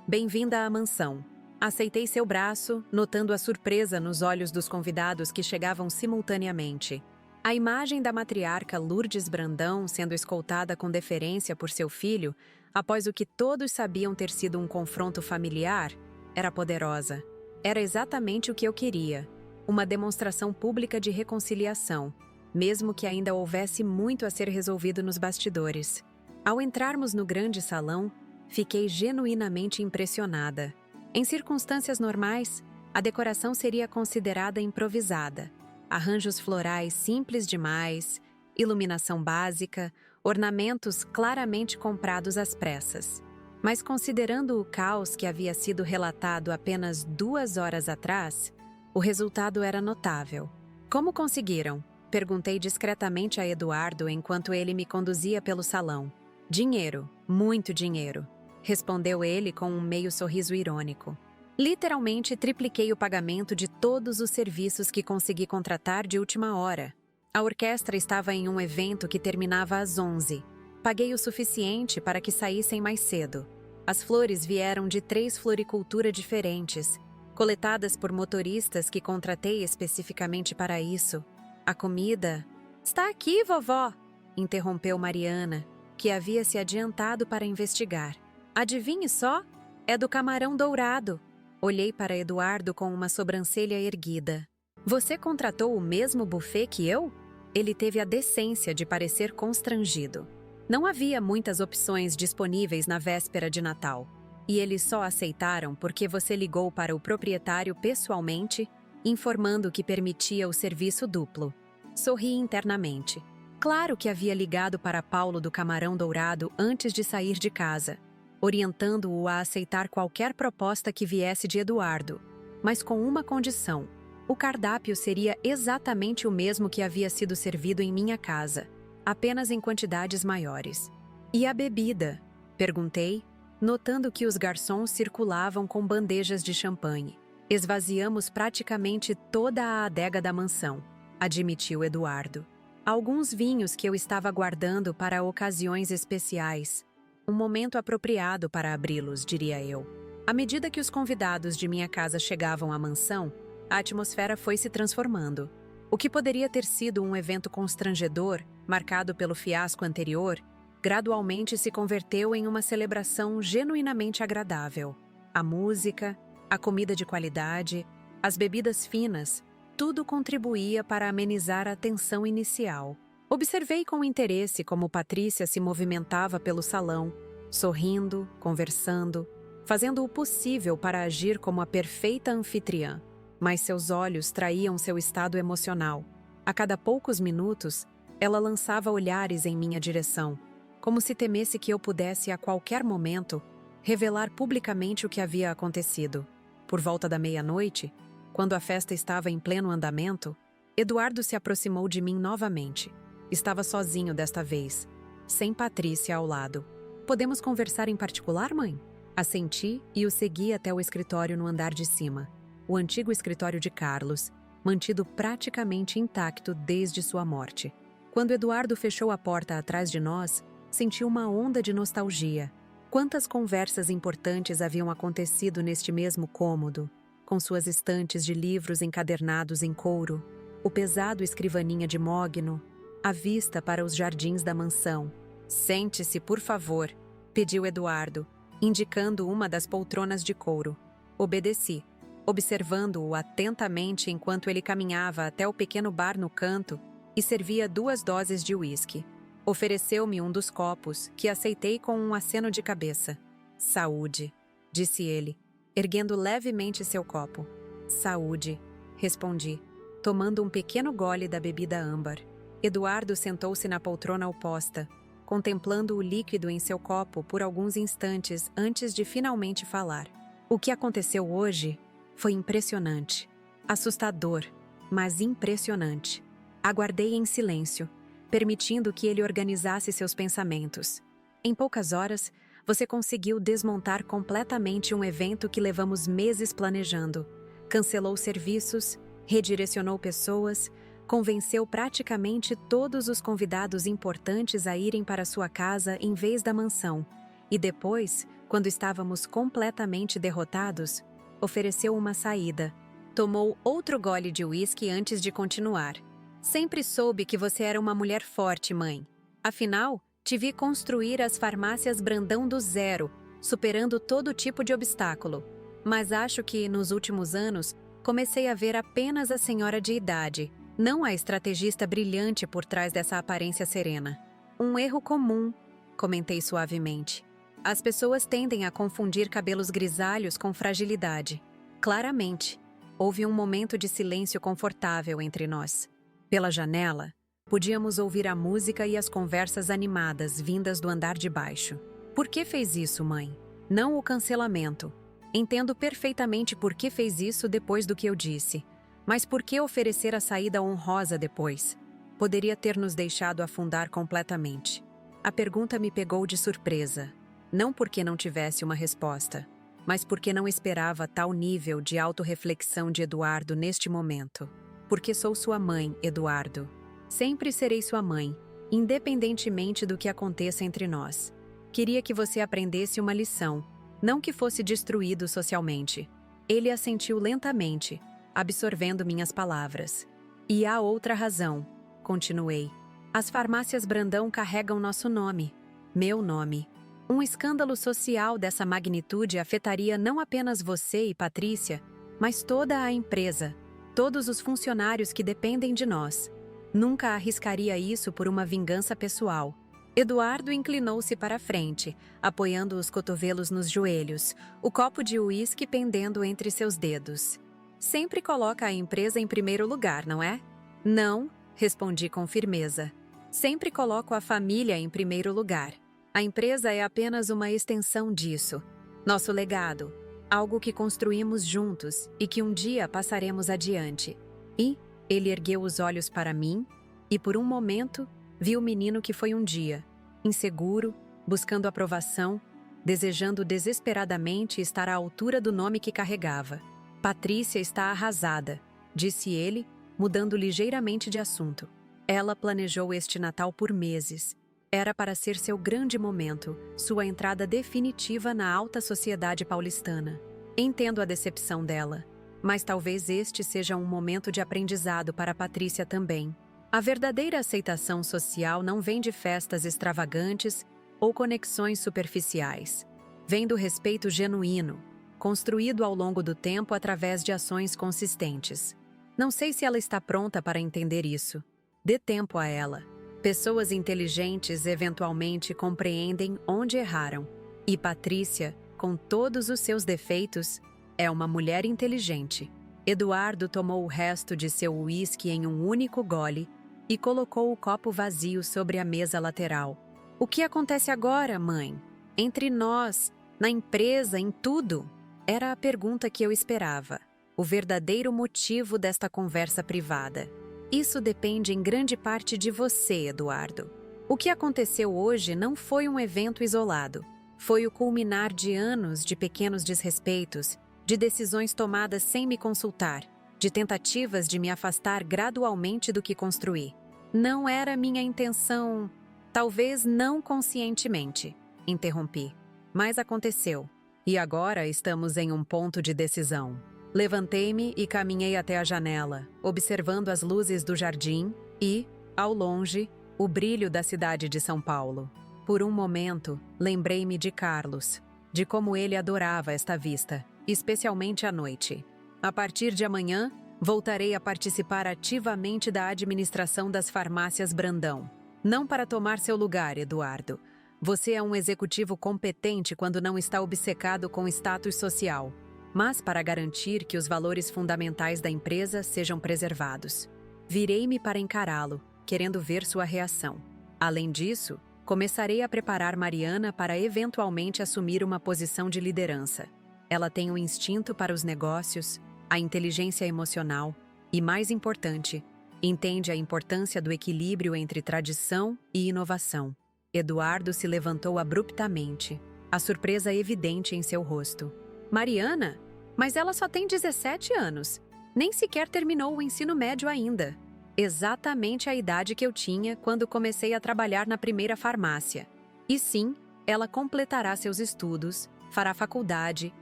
"Bem-vinda à mansão." Aceitei seu braço, notando a surpresa nos olhos dos convidados que chegavam simultaneamente. A imagem da matriarca Lourdes Brandão sendo escoltada com deferência por seu filho, após o que todos sabiam ter sido um confronto familiar, era poderosa. Era exatamente o que eu queria: uma demonstração pública de reconciliação, mesmo que ainda houvesse muito a ser resolvido nos bastidores. Ao entrarmos no grande salão, fiquei genuinamente impressionada. Em circunstâncias normais, a decoração seria considerada improvisada. Arranjos florais simples demais, iluminação básica, ornamentos claramente comprados às pressas. Mas considerando o caos que havia sido relatado apenas 2 horas atrás, o resultado era notável. "Como conseguiram?" perguntei discretamente a Eduardo enquanto ele me conduzia pelo salão. "Dinheiro, muito dinheiro", respondeu ele com um meio sorriso irônico. "Literalmente tripliquei o pagamento de todos os serviços que consegui contratar de última hora. A orquestra estava em um evento que terminava às 11. Paguei o suficiente para que saíssem mais cedo. As flores vieram de 3 floriculturas diferentes, coletadas por motoristas que contratei especificamente para isso. A comida..." "Está aqui, vovó!" interrompeu Mariana, que havia se adiantado para investigar. "Adivinhe só? É do camarão dourado." Olhei para Eduardo com uma sobrancelha erguida. "Você contratou o mesmo buffet que eu?" Ele teve a decência de parecer constrangido. Não havia muitas opções disponíveis na véspera de Natal, e eles só aceitaram porque você ligou para o proprietário pessoalmente, informando que permitia o serviço duplo. Sorri internamente. Claro que havia ligado para Paulo do Camarão Dourado antes de sair de casa, orientando-o a aceitar qualquer proposta que viesse de Eduardo, mas com uma condição: o cardápio seria exatamente o mesmo que havia sido servido em minha casa, apenas em quantidades maiores. "E a bebida?" perguntei, notando que os garçons circulavam com bandejas de champanhe. "Esvaziamos praticamente toda a adega da mansão", admitiu Eduardo. "Alguns vinhos que eu estava guardando para ocasiões especiais. Um momento apropriado para abri-los, diria eu." À medida que os convidados de minha casa chegavam à mansão, a atmosfera foi se transformando. O que poderia ter sido um evento constrangedor, marcado pelo fiasco anterior, gradualmente se converteu em uma celebração genuinamente agradável. A música, a comida de qualidade, as bebidas finas, tudo contribuía para amenizar a tensão inicial. Observei com interesse como Patrícia se movimentava pelo salão, sorrindo, conversando, fazendo o possível para agir como a perfeita anfitriã, mas seus olhos traíam seu estado emocional. A cada poucos minutos, ela lançava olhares em minha direção, como se temesse que eu pudesse, a qualquer momento, revelar publicamente o que havia acontecido. Por volta da meia-noite, quando a festa estava em pleno andamento, Eduardo se aproximou de mim novamente. Estava sozinho desta vez, sem Patrícia ao lado. "Podemos conversar em particular, mãe?" Assenti e o segui até o escritório no andar de cima, o antigo escritório de Carlos, mantido praticamente intacto desde sua morte. Quando Eduardo fechou a porta atrás de nós, senti uma onda de nostalgia. Quantas conversas importantes haviam acontecido neste mesmo cômodo, com suas estantes de livros encadernados em couro, o pesado escrivaninha de mogno, a vista para os jardins da mansão. "Sente-se, por favor", pediu Eduardo, indicando uma das poltronas de couro. Obedeci, observando-o atentamente enquanto ele caminhava até o pequeno bar no canto e servia 2 doses de uísque. Ofereceu-me um dos copos, que aceitei com um aceno de cabeça. "Saúde", disse ele, erguendo levemente seu copo. "Saúde", respondi, tomando um pequeno gole da bebida âmbar. Eduardo sentou-se na poltrona oposta, contemplando o líquido em seu copo por alguns instantes antes de finalmente falar. "O que aconteceu hoje foi impressionante, assustador. mas impressionante. Aguardei em silêncio, permitindo que ele organizasse seus pensamentos. Em poucas horas, você conseguiu desmontar completamente um evento que levamos meses planejando. Cancelou serviços, redirecionou pessoas, convenceu praticamente todos os convidados importantes a irem para sua casa em vez da mansão. E depois, quando estávamos completamente derrotados, ofereceu uma saída. Tomou outro gole de uísque antes de continuar. Sempre soube que você era uma mulher forte, mãe. Afinal, te vi construir as farmácias Brandão do zero, superando todo tipo de obstáculo. Mas acho que, nos últimos anos, comecei a ver apenas a senhora de idade, não a estrategista brilhante por trás dessa aparência serena. Um erro comum, comentei suavemente. As pessoas tendem a confundir cabelos grisalhos com fragilidade. Claramente, houve um momento de silêncio confortável entre nós. Pela janela, podíamos ouvir a música e as conversas animadas vindas do andar de baixo. Por que fez isso, mãe? Não o cancelamento. Entendo perfeitamente por que fez isso depois do que eu disse. Mas por que oferecer a saída honrosa depois? Poderia ter nos deixado afundar completamente. A pergunta me pegou de surpresa. Não porque não tivesse uma resposta, mas porque não esperava tal nível de autorreflexão de Eduardo neste momento. Porque sou sua mãe, Eduardo. Sempre serei sua mãe, independentemente do que aconteça entre nós. Queria que você aprendesse uma lição, não que fosse destruído socialmente. Ele assentiu lentamente, absorvendo minhas palavras. E há outra razão, continuei. As farmácias Brandão carregam nosso nome, meu nome. Um escândalo social dessa magnitude afetaria não apenas você e Patrícia, mas toda a empresa, todos os funcionários que dependem de nós. Nunca arriscaria isso por uma vingança pessoal. Eduardo inclinou-se para a frente, apoiando os cotovelos nos joelhos, o copo de uísque pendendo entre seus dedos. Sempre coloca a empresa em primeiro lugar, não é? Não, respondi com firmeza. Sempre coloco a família em primeiro lugar. A empresa é apenas uma extensão disso. Nosso legado, algo que construímos juntos e que um dia passaremos adiante. E ele ergueu os olhos para mim e, por um momento, vi o menino que foi um dia, inseguro, buscando aprovação, desejando desesperadamente estar à altura do nome que carregava. Patrícia está arrasada, disse ele, mudando ligeiramente de assunto. Ela planejou este Natal por meses. Era para ser seu grande momento, sua entrada definitiva na alta sociedade paulistana. Entendo a decepção dela, mas talvez este seja um momento de aprendizado para Patrícia também. A verdadeira aceitação social não vem de festas extravagantes ou conexões superficiais. Vem do respeito genuíno, construído ao longo do tempo através de ações consistentes. Não sei se ela está pronta para entender isso. Dê tempo a ela. Pessoas inteligentes eventualmente compreendem onde erraram. E Patrícia, com todos os seus defeitos, é uma mulher inteligente. Eduardo tomou o resto de seu uísque em um único gole e colocou o copo vazio sobre a mesa lateral. O que acontece agora, mãe? Entre nós, na empresa, em tudo? Era a pergunta que eu esperava. O verdadeiro motivo desta conversa privada. Isso depende em grande parte de você, Eduardo. O que aconteceu hoje não foi um evento isolado. Foi o culminar de anos de pequenos desrespeitos, de decisões tomadas sem me consultar, de tentativas de me afastar gradualmente do que construí. Não era minha intenção, talvez não conscientemente, interrompi. Mas aconteceu. E agora estamos em um ponto de decisão. Levantei-me e caminhei até a janela, observando as luzes do jardim e, ao longe, o brilho da cidade de São Paulo. Por um momento, lembrei-me de Carlos, de como ele adorava esta vista, especialmente à noite. A partir de amanhã, voltarei a participar ativamente da administração das farmácias Brandão. Não para tomar seu lugar, Eduardo. Você é um executivo competente quando não está obcecado com status social, mas para garantir que os valores fundamentais da empresa sejam preservados. Virei-me para encará-lo, querendo ver sua reação. Além disso, começarei a preparar Mariana para eventualmente assumir uma posição de liderança. Ela tem o instinto para os negócios, a inteligência emocional, E mais importante, entende a importância do equilíbrio entre tradição e inovação. Eduardo se levantou abruptamente, a surpresa evidente em seu rosto. Mariana? Mas ela só tem 17 anos. Nem sequer terminou o ensino médio ainda. Exatamente a idade que eu tinha quando comecei a trabalhar na primeira farmácia. E sim, ela completará seus estudos, fará faculdade,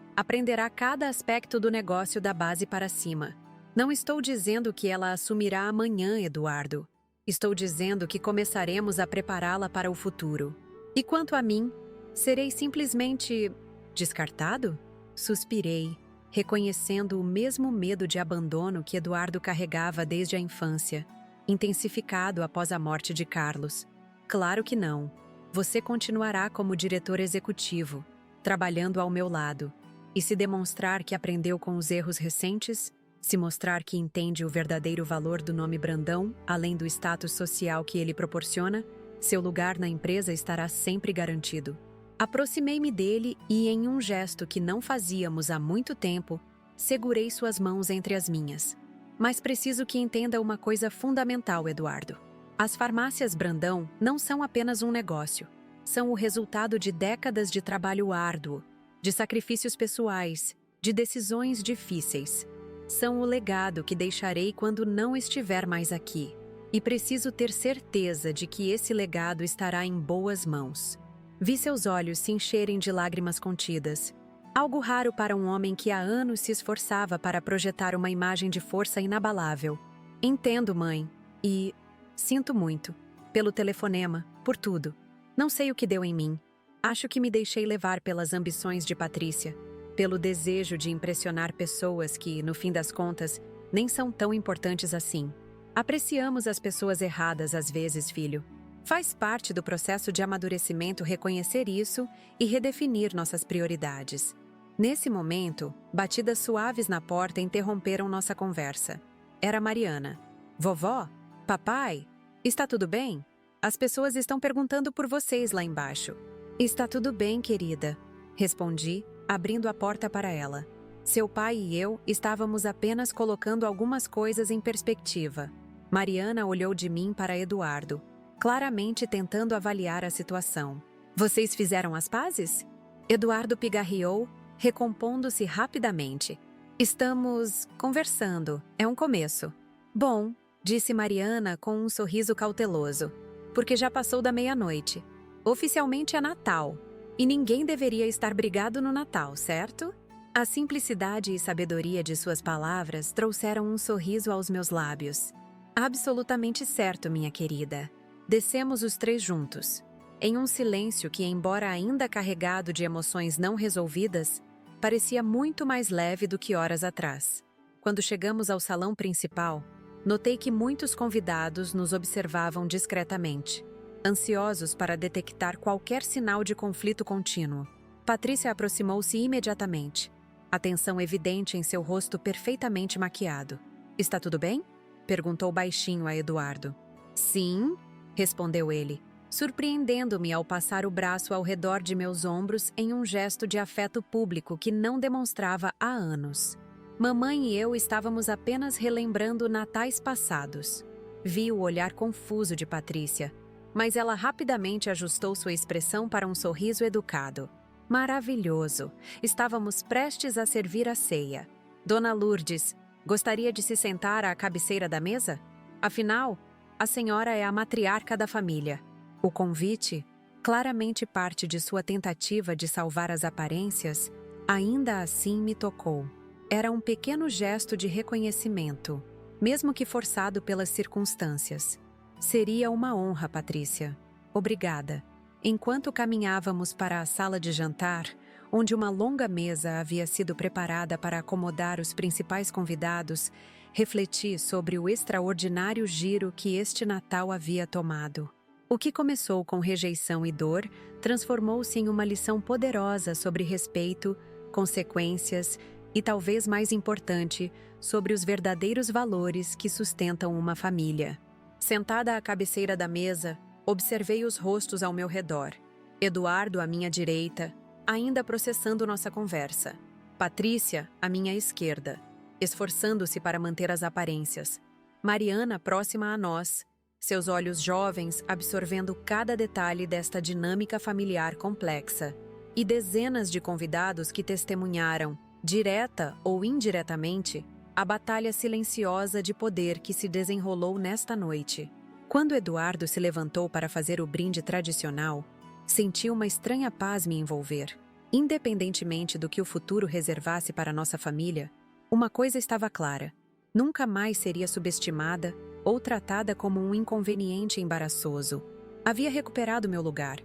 aprenderá cada aspecto do negócio da base para cima. Não estou dizendo que ela assumirá amanhã, Eduardo. Estou dizendo que começaremos a prepará-la para o futuro. E quanto a mim, serei simplesmente descartado? Suspirei, reconhecendo o mesmo medo de abandono que Eduardo carregava desde a infância, intensificado após a morte de Carlos. Claro que não. Você continuará como diretor executivo, trabalhando ao meu lado. E se demonstrar que aprendeu com os erros recentes, se mostrar que entende o verdadeiro valor do nome Brandão, além do status social que ele proporciona, seu lugar na empresa estará sempre garantido. Aproximei-me dele e, em um gesto que não fazíamos há muito tempo, segurei suas mãos entre as minhas. Mas preciso que entenda uma coisa fundamental, Eduardo. As farmácias Brandão não são apenas um negócio. São o resultado de décadas de trabalho árduo, de sacrifícios pessoais, de decisões difíceis. São o legado que deixarei quando não estiver mais aqui. E preciso ter certeza de que esse legado estará em boas mãos. Vi seus olhos se encherem de lágrimas contidas. Algo raro para um homem que há anos se esforçava para projetar uma imagem de força inabalável. Entendo, mãe. E sinto muito. Pelo telefonema, por tudo. Não sei o que deu em mim. Acho que me deixei levar pelas ambições de Patrícia, pelo desejo de impressionar pessoas que, no fim das contas, nem são tão importantes assim. Apreciamos as pessoas erradas às vezes, filho. Faz parte do processo de amadurecimento reconhecer isso e redefinir nossas prioridades. Nesse momento, batidas suaves na porta interromperam nossa conversa. Era Mariana. Vovó? Papai? Está tudo bem? As pessoas estão perguntando por vocês lá embaixo. Está tudo bem, querida, respondi, abrindo a porta para ela. Seu pai e eu estávamos apenas colocando algumas coisas em perspectiva. Mariana olhou de mim para Eduardo, claramente tentando avaliar a situação. Vocês fizeram as pazes? Eduardo pigarreou, recompondo-se rapidamente. Estamos conversando, é um começo. Bom, disse Mariana com um sorriso cauteloso, porque já passou da meia-noite. Oficialmente é Natal, e ninguém deveria estar brigado no Natal, certo? A simplicidade e sabedoria de suas palavras trouxeram um sorriso aos meus lábios. Absolutamente certo, minha querida. Descemos os três juntos, em um silêncio que, embora ainda carregado de emoções não resolvidas, parecia muito mais leve do que horas atrás. Quando chegamos ao salão principal, notei que muitos convidados nos observavam discretamente, ansiosos para detectar qualquer sinal de conflito contínuo. Patrícia aproximou-se imediatamente, a tensão evidente em seu rosto perfeitamente maquiado. Está tudo bem? Perguntou baixinho a Eduardo. Sim, respondeu ele, surpreendendo-me ao passar o braço ao redor de meus ombros em um gesto de afeto público que não demonstrava há anos. Mamãe e eu estávamos apenas relembrando natais passados. Vi o olhar confuso de Patrícia, mas ela rapidamente ajustou sua expressão para um sorriso educado. Maravilhoso! Estávamos prestes a servir a ceia. Dona Lourdes, gostaria de se sentar à cabeceira da mesa? Afinal, a senhora é a matriarca da família. O convite, claramente parte de sua tentativa de salvar as aparências, ainda assim me tocou. Era um pequeno gesto de reconhecimento, mesmo que forçado pelas circunstâncias. Seria uma honra, Patrícia. Obrigada. Enquanto caminhávamos para a sala de jantar, onde uma longa mesa havia sido preparada para acomodar os principais convidados, refleti sobre o extraordinário giro que este Natal havia tomado. O que começou com rejeição e dor transformou-se em uma lição poderosa sobre respeito, consequências e, talvez mais importante, sobre os verdadeiros valores que sustentam uma família. Sentada à cabeceira da mesa, observei os rostos ao meu redor. Eduardo à minha direita, ainda processando nossa conversa. Patrícia à minha esquerda, esforçando-se para manter as aparências. Mariana próxima a nós, seus olhos jovens absorvendo cada detalhe desta dinâmica familiar complexa. E dezenas de convidados que testemunharam, direta ou indiretamente, a batalha silenciosa de poder que se desenrolou nesta noite. Quando Eduardo se levantou para fazer o brinde tradicional, senti uma estranha paz me envolver. Independentemente do que o futuro reservasse para nossa família, uma coisa estava clara: nunca mais seria subestimada ou tratada como um inconveniente embaraçoso. Havia recuperado meu lugar,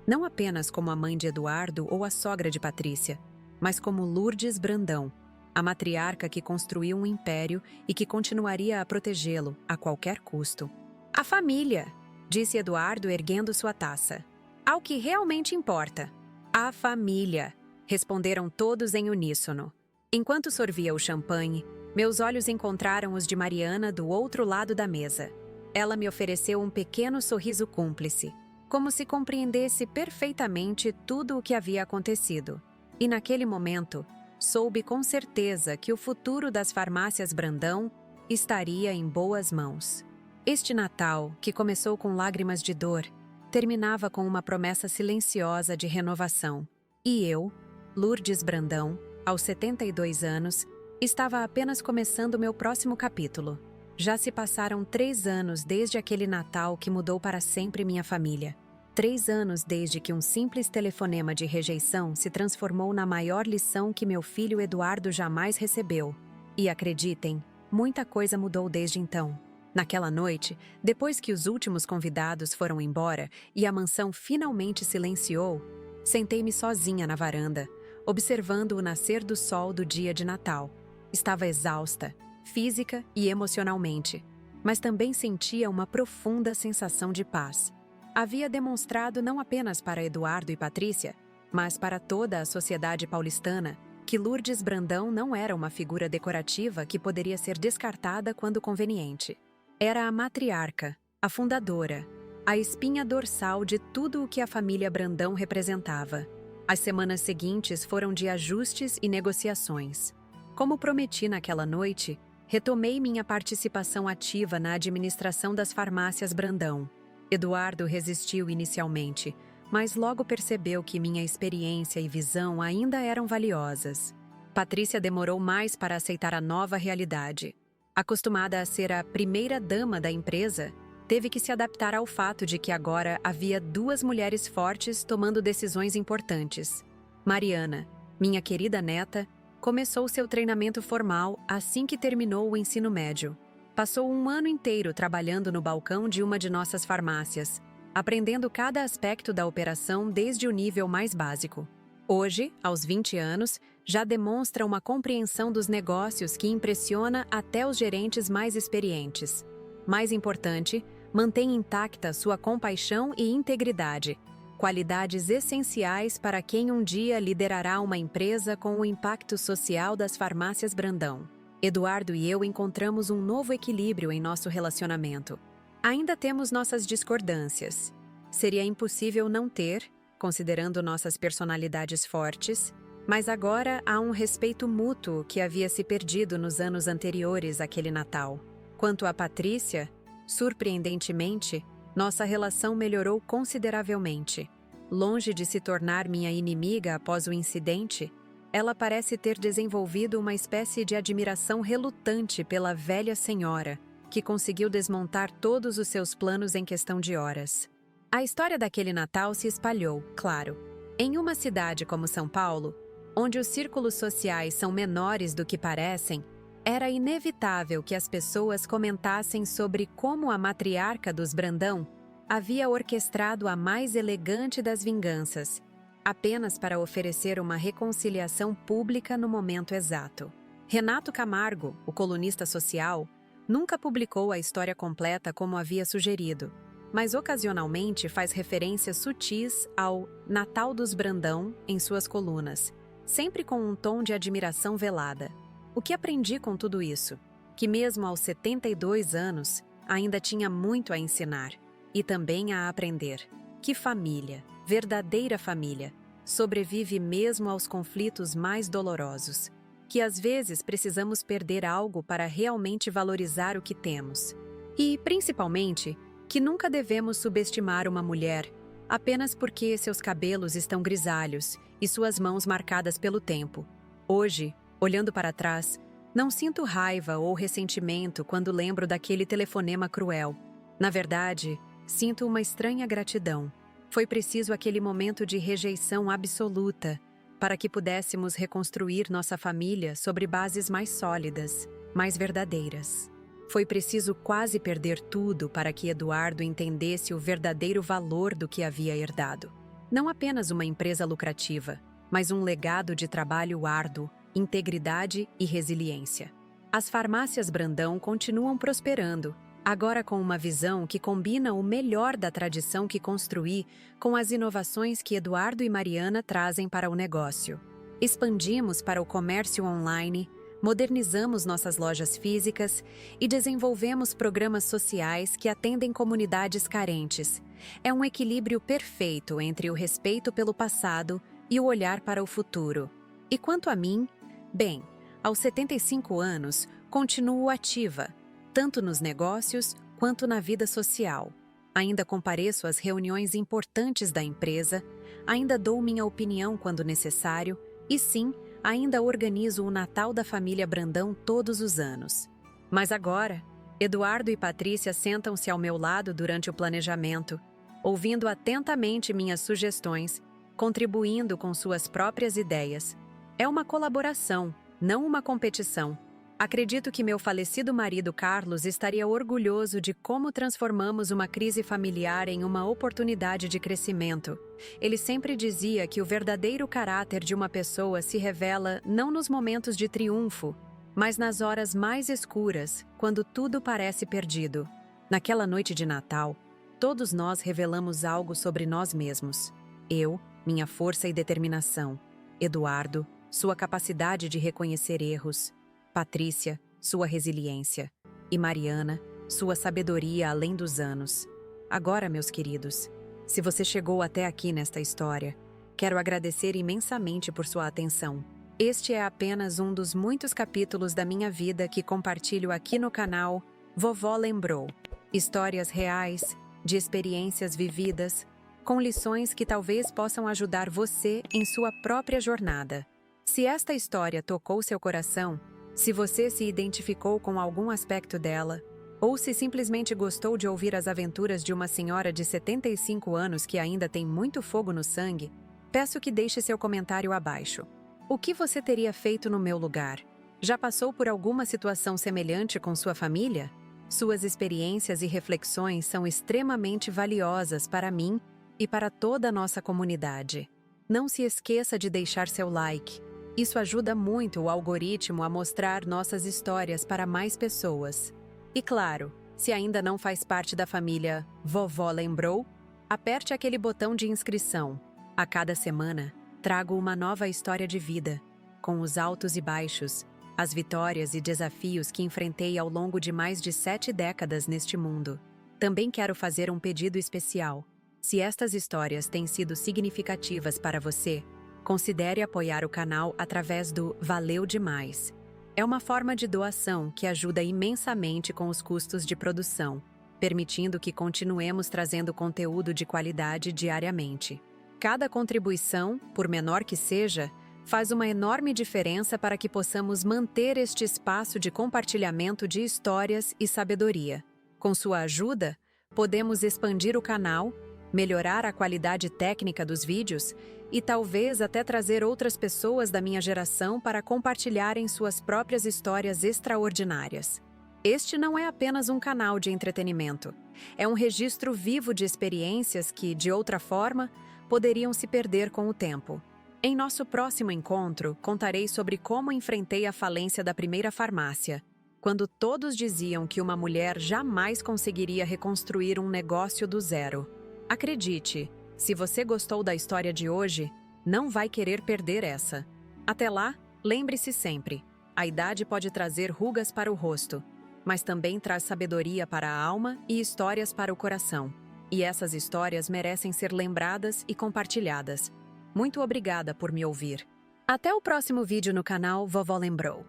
não apenas como a mãe de Eduardo ou a sogra de Patrícia, mas como Lourdes Brandão, a matriarca que construiu um império e que continuaria a protegê-lo a qualquer custo. A família, disse Eduardo erguendo sua taça. Ao que realmente importa. A família, responderam todos em uníssono. Enquanto sorvia o champanhe, meus olhos encontraram os de Mariana do outro lado da mesa. Ela me ofereceu um pequeno sorriso cúmplice, como se compreendesse perfeitamente tudo o que havia acontecido. E naquele momento, soube com certeza que o futuro das farmácias Brandão estaria em boas mãos. Este Natal, que começou com lágrimas de dor, terminava com uma promessa silenciosa de renovação. E eu, Lourdes Brandão, aos 72 anos, estava apenas começando meu próximo capítulo. Já se passaram 3 anos desde aquele Natal que mudou para sempre minha família. 3 anos desde que um simples telefonema de rejeição se transformou na maior lição que meu filho Eduardo jamais recebeu. E acreditem, muita coisa mudou desde então. Naquela noite, depois que os últimos convidados foram embora e a mansão finalmente silenciou, sentei-me sozinha na varanda, observando o nascer do sol do dia de Natal. Estava exausta, física e emocionalmente, mas também sentia uma profunda sensação de paz. Havia demonstrado não apenas para Eduardo e Patrícia, mas para toda a sociedade paulistana, que Lourdes Brandão não era uma figura decorativa que poderia ser descartada quando conveniente. Era a matriarca, a fundadora, a espinha dorsal de tudo o que a família Brandão representava. As semanas seguintes foram de ajustes e negociações. Como prometi naquela noite, retomei minha participação ativa na administração das farmácias Brandão. Eduardo resistiu inicialmente, mas logo percebeu que minha experiência e visão ainda eram valiosas. Patrícia demorou mais para aceitar a nova realidade. Acostumada a ser a primeira-dama da empresa, teve que se adaptar ao fato de que agora havia 2 mulheres fortes tomando decisões importantes. Mariana, minha querida neta, começou seu treinamento formal assim que terminou o ensino médio. Passou um ano inteiro trabalhando no balcão de uma de nossas farmácias, aprendendo cada aspecto da operação desde o nível mais básico. Hoje, aos 20 anos, já demonstra uma compreensão dos negócios que impressiona até os gerentes mais experientes. Mais importante, mantém intacta sua compaixão e integridade, qualidades essenciais para quem um dia liderará uma empresa com o impacto social das farmácias Brandão. Eduardo e eu encontramos um novo equilíbrio em nosso relacionamento. Ainda temos nossas discordâncias. Seria impossível não ter, considerando nossas personalidades fortes, mas agora há um respeito mútuo que havia se perdido nos anos anteriores àquele Natal. Quanto a Patrícia, surpreendentemente, nossa relação melhorou consideravelmente. Longe de se tornar minha inimiga após o incidente, ela parece ter desenvolvido uma espécie de admiração relutante pela velha senhora, que conseguiu desmontar todos os seus planos em questão de horas. A história daquele Natal se espalhou, claro. Em uma cidade como São Paulo, onde os círculos sociais são menores do que parecem, era inevitável que as pessoas comentassem sobre como a matriarca dos Brandão havia orquestrado a mais elegante das vinganças, apenas para oferecer uma reconciliação pública no momento exato. Renato Camargo, o colunista social, nunca publicou a história completa como havia sugerido, mas ocasionalmente faz referências sutis ao Natal dos Brandão em suas colunas, sempre com um tom de admiração velada. O que aprendi com tudo isso? Que mesmo aos 72 anos, ainda tinha muito a ensinar e também a aprender. Que família, verdadeira família, sobrevive mesmo aos conflitos mais dolorosos. que às vezes precisamos perder algo para realmente valorizar o que temos. E, principalmente, que nunca devemos subestimar uma mulher apenas porque seus cabelos estão grisalhos e suas mãos marcadas pelo tempo. Hoje, olhando para trás, não sinto raiva ou ressentimento quando lembro daquele telefonema cruel. Na verdade, sinto uma estranha gratidão. Foi preciso aquele momento de rejeição absoluta para que pudéssemos reconstruir nossa família sobre bases mais sólidas, mais verdadeiras. Foi preciso quase perder tudo para que Eduardo entendesse o verdadeiro valor do que havia herdado. Não apenas uma empresa lucrativa, mas um legado de trabalho árduo, integridade e resiliência. As farmácias Brandão continuam prosperando, agora com uma visão que combina o melhor da tradição que construí com as inovações que Eduardo e Mariana trazem para o negócio. Expandimos para o comércio online, modernizamos nossas lojas físicas e desenvolvemos programas sociais que atendem comunidades carentes. É um equilíbrio perfeito entre o respeito pelo passado e o olhar para o futuro. E quanto a mim, bem, aos 75 anos, continuo ativa, tanto nos negócios quanto na vida social. Ainda compareço às reuniões importantes da empresa, ainda dou minha opinião quando necessário e sim, ainda organizo o Natal da família Brandão todos os anos. Mas agora, Eduardo e Patrícia sentam-se ao meu lado durante o planejamento, ouvindo atentamente minhas sugestões, contribuindo com suas próprias ideias. É uma colaboração, não uma competição. Acredito que meu falecido marido Carlos estaria orgulhoso de como transformamos uma crise familiar em uma oportunidade de crescimento. Ele sempre dizia que o verdadeiro caráter de uma pessoa se revela não nos momentos de triunfo, mas nas horas mais escuras, quando tudo parece perdido. Naquela noite de Natal, todos nós revelamos algo sobre nós mesmos. Eu, minha força e determinação. Eduardo, sua capacidade de reconhecer erros. Patrícia, sua resiliência. E Mariana, sua sabedoria além dos anos. Agora, meus queridos, se você chegou até aqui nesta história, quero agradecer imensamente por sua atenção. Este é apenas um dos muitos capítulos da minha vida que compartilho aqui no canal Vovó Lembrou. Histórias reais, de experiências vividas, com lições que talvez possam ajudar você em sua própria jornada. Se esta história tocou seu coração, se você se identificou com algum aspecto dela, ou se simplesmente gostou de ouvir as aventuras de uma senhora de 75 anos que ainda tem muito fogo no sangue, peço que deixe seu comentário abaixo. O que você teria feito no meu lugar? Já passou por alguma situação semelhante com sua família? Suas experiências e reflexões são extremamente valiosas para mim e para toda a nossa comunidade. Não se esqueça de deixar seu like. Isso ajuda muito o algoritmo a mostrar nossas histórias para mais pessoas. E claro, se ainda não faz parte da família Vovó Lembrou, aperte aquele botão de inscrição. A cada semana, trago uma nova história de vida, com os altos e baixos, as vitórias e desafios que enfrentei ao longo de mais de 7 décadas neste mundo. Também quero fazer um pedido especial. Se estas histórias têm sido significativas para você, considere apoiar o canal através do Valeu Demais. É uma forma de doação que ajuda imensamente com os custos de produção, permitindo que continuemos trazendo conteúdo de qualidade diariamente. Cada contribuição, por menor que seja, faz uma enorme diferença para que possamos manter este espaço de compartilhamento de histórias e sabedoria. Com sua ajuda, podemos expandir o canal, melhorar a qualidade técnica dos vídeos e talvez até trazer outras pessoas da minha geração para compartilharem suas próprias histórias extraordinárias. Este não é apenas um canal de entretenimento, é um registro vivo de experiências que, de outra forma, poderiam se perder com o tempo. Em nosso próximo encontro, contarei sobre como enfrentei a falência da primeira farmácia, quando todos diziam que uma mulher jamais conseguiria reconstruir um negócio do zero. Acredite, se você gostou da história de hoje, não vai querer perder essa. Até lá, lembre-se sempre, a idade pode trazer rugas para o rosto, mas também traz sabedoria para a alma e histórias para o coração. E essas histórias merecem ser lembradas e compartilhadas. Muito obrigada por me ouvir. Até o próximo vídeo no canal Vovó Lembrou.